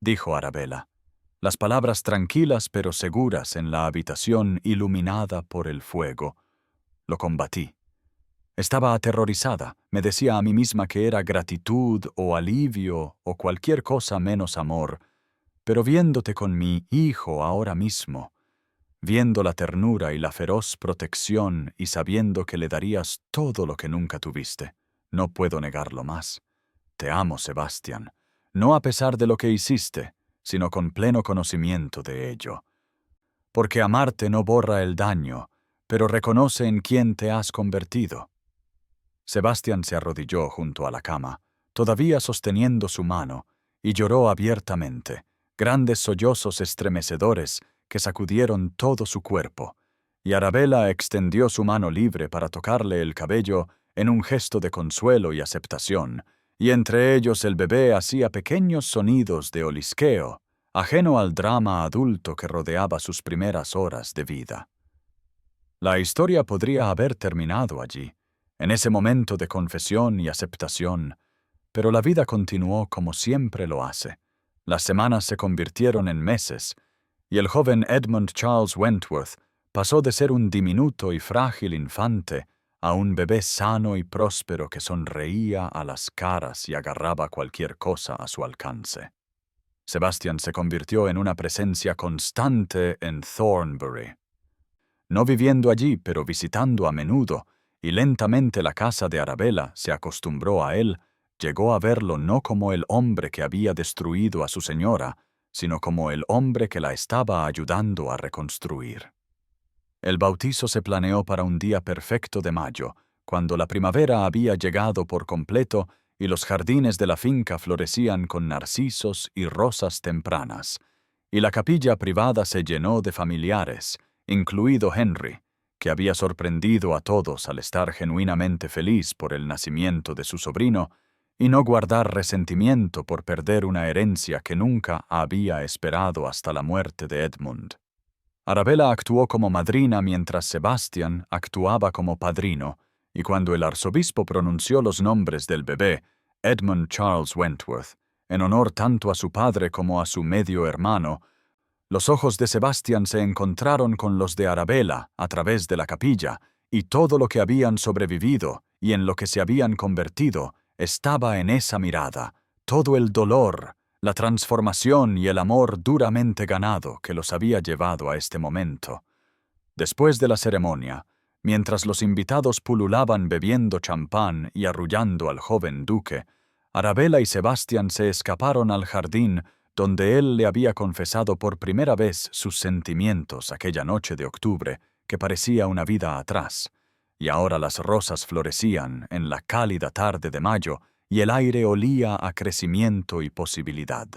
dijo Arabella. Las palabras tranquilas pero seguras en la habitación iluminada por el fuego. Lo combatí. Estaba aterrorizada, me decía a mí misma que era gratitud o alivio o cualquier cosa menos amor, pero viéndote con mi hijo ahora mismo, viendo la ternura y la feroz protección y sabiendo que le darías todo lo que nunca tuviste, no puedo negarlo más. Te amo, Sebastián, no a pesar de lo que hiciste, sino con pleno conocimiento de ello. Porque amarte no borra el daño, pero reconoce en quién te has convertido. Sebastián se arrodilló junto a la cama, todavía sosteniendo su mano, y lloró abiertamente, grandes sollozos estremecedores que sacudieron todo su cuerpo, y Arabella extendió su mano libre para tocarle el cabello en un gesto de consuelo y aceptación, y entre ellos el bebé hacía pequeños sonidos de olisqueo, ajeno al drama adulto que rodeaba sus primeras horas de vida. La historia podría haber terminado allí, en ese momento de confesión y aceptación, pero la vida continuó como siempre lo hace. Las semanas se convirtieron en meses, y el joven Edmund Charles Wentworth pasó de ser un diminuto y frágil infante a un bebé sano y próspero que sonreía a las caras y agarraba cualquier cosa a su alcance. Sebastián se convirtió en una presencia constante en Thornbury. No viviendo allí, pero visitando a menudo, y lentamente la casa de Arabella se acostumbró a él, llegó a verlo no como el hombre que había destruido a su señora, sino como el hombre que la estaba ayudando a reconstruir. El bautizo se planeó para un día perfecto de mayo, cuando la primavera había llegado por completo y los jardines de la finca florecían con narcisos y rosas tempranas, y la capilla privada se llenó de familiares, incluido Henry, que había sorprendido a todos al estar genuinamente feliz por el nacimiento de su sobrino y no guardar resentimiento por perder una herencia que nunca había esperado hasta la muerte de Edmund. Arabella actuó como madrina mientras Sebastián actuaba como padrino, y cuando el arzobispo pronunció los nombres del bebé, Edmund Charles Wentworth, en honor tanto a su padre como a su medio hermano, los ojos de Sebastián se encontraron con los de Arabella a través de la capilla, y todo lo que habían sobrevivido y en lo que se habían convertido estaba en esa mirada, todo el dolor, la transformación y el amor duramente ganado que los había llevado a este momento. Después de la ceremonia, mientras los invitados pululaban bebiendo champán y arrullando al joven duque, Arabella y Sebastián se escaparon al jardín donde él le había confesado por primera vez sus sentimientos aquella noche de octubre que parecía una vida atrás, y ahora las rosas florecían en la cálida tarde de mayo y el aire olía a crecimiento y posibilidad.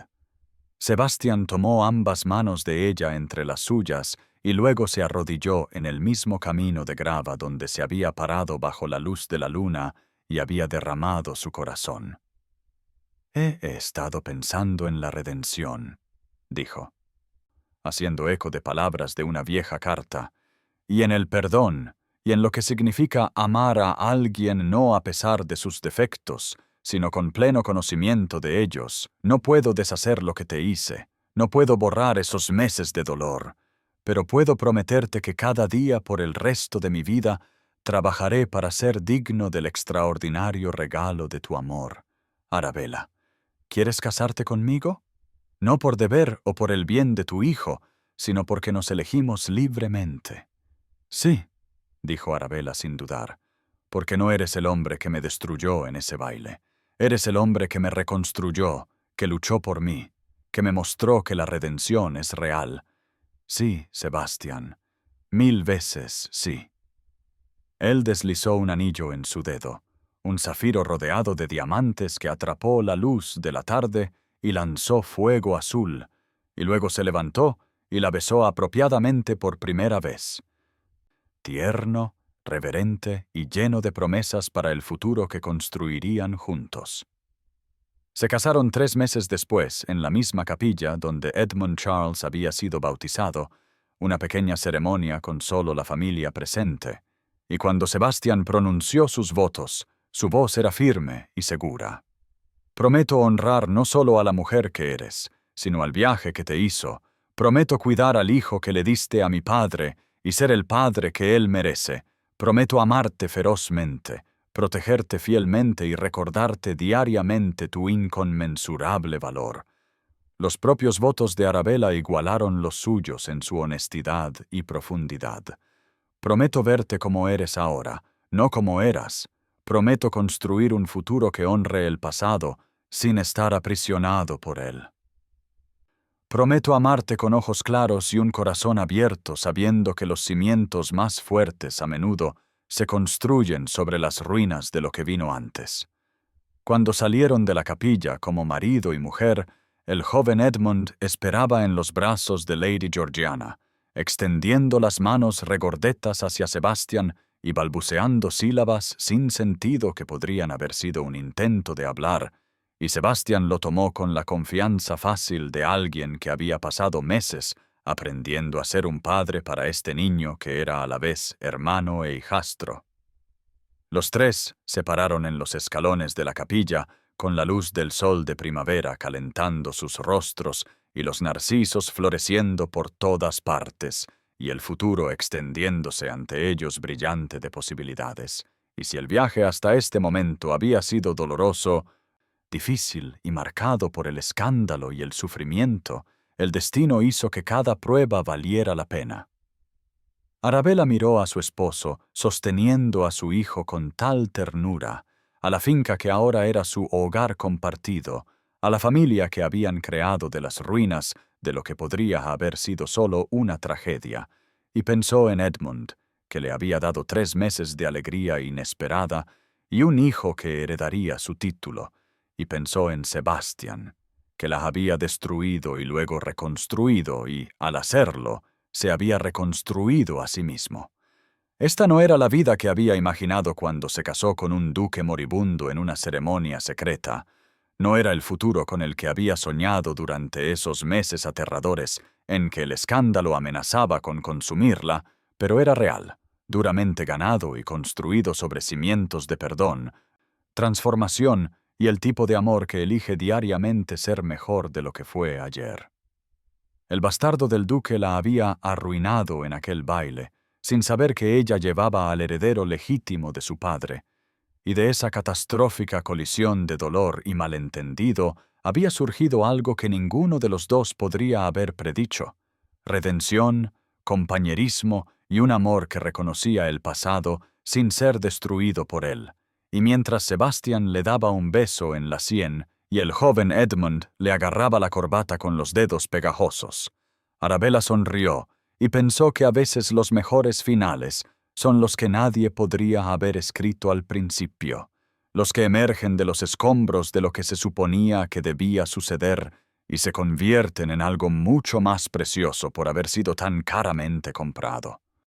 Sebastián tomó ambas manos de ella entre las suyas y luego se arrodilló en el mismo camino de grava donde se había parado bajo la luz de la luna y había derramado su corazón. «He estado pensando en la redención», dijo, haciendo eco de palabras de una vieja carta, «y en el perdón, y en lo que significa amar a alguien no a pesar de sus defectos, sino con pleno conocimiento de ellos. No puedo deshacer lo que te hice, no puedo borrar esos meses de dolor, pero puedo prometerte que cada día por el resto de mi vida trabajaré para ser digno del extraordinario regalo de tu amor. Arabella, ¿quieres casarte conmigo? No por deber o por el bien de tu hijo, sino porque nos elegimos libremente». «Sí», dijo Arabella sin dudar, «porque no eres el hombre que me destruyó en ese baile. Eres el hombre que me reconstruyó, que luchó por mí, que me mostró que la redención es real. Sí, Sebastián, 1000 veces sí». Él deslizó un anillo en su dedo, un zafiro rodeado de diamantes que atrapó la luz de la tarde y lanzó fuego azul, y luego se levantó y la besó apropiadamente por primera vez. Tierno, reverente y lleno de promesas para el futuro que construirían juntos. Se casaron 3 meses después en la misma capilla donde Edmund Charles había sido bautizado, una pequeña ceremonia con solo la familia presente, y cuando Sebastián pronunció sus votos, su voz era firme y segura. «Prometo honrar no solo a la mujer que eres, sino al viaje que te hizo. Prometo cuidar al hijo que le diste a mi padre y ser el padre que él merece. Prometo amarte ferozmente, protegerte fielmente y recordarte diariamente tu inconmensurable valor». Los propios votos de Arabella igualaron los suyos en su honestidad y profundidad. «Prometo verte como eres ahora, no como eras. Prometo construir un futuro que honre el pasado, sin estar aprisionado por él. Prometo amarte con ojos claros y un corazón abierto, sabiendo que los cimientos más fuertes a menudo se construyen sobre las ruinas de lo que vino antes». Cuando salieron de la capilla como marido y mujer, el joven Edmund esperaba en los brazos de Lady Georgiana, extendiendo las manos regordetas hacia Sebastián y balbuceando sílabas sin sentido que podrían haber sido un intento de hablar, y Sebastián lo tomó con la confianza fácil de alguien que había pasado meses aprendiendo a ser un padre para este niño que era a la vez hermano e hijastro. Los tres se pararon en los escalones de la capilla, con la luz del sol de primavera calentando sus rostros y los narcisos floreciendo por todas partes, y el futuro extendiéndose ante ellos brillante de posibilidades. Y si el viaje hasta este momento había sido doloroso, difícil y marcado por el escándalo y el sufrimiento, el destino hizo que cada prueba valiera la pena. Arabella miró a su esposo, sosteniendo a su hijo con tal ternura, a la finca que ahora era su hogar compartido, a la familia que habían creado de las ruinas de lo que podría haber sido solo una tragedia, y pensó en Edmund, que le había dado 3 meses de alegría inesperada y un hijo que heredaría su título, y pensó en Sebastián, que la había destruido y luego reconstruido y, al hacerlo, se había reconstruido a sí mismo. Esta no era la vida que había imaginado cuando se casó con un duque moribundo en una ceremonia secreta. No era el futuro con el que había soñado durante esos meses aterradores en que el escándalo amenazaba con consumirla, pero era real, duramente ganado y construido sobre cimientos de perdón, transformación y el tipo de amor que elige diariamente ser mejor de lo que fue ayer. El bastardo del duque la había arruinado en aquel baile, sin saber que ella llevaba al heredero legítimo de su padre, y de esa catastrófica colisión de dolor y malentendido había surgido algo que ninguno de los dos podría haber predicho: redención, compañerismo y un amor que reconocía el pasado sin ser destruido por él. Y mientras Sebastian le daba un beso en la sien y el joven Edmund le agarraba la corbata con los dedos pegajosos, Arabella sonrió y pensó que a veces los mejores finales son los que nadie podría haber escrito al principio, los que emergen de los escombros de lo que se suponía que debía suceder y se convierten en algo mucho más precioso por haber sido tan caramente comprado.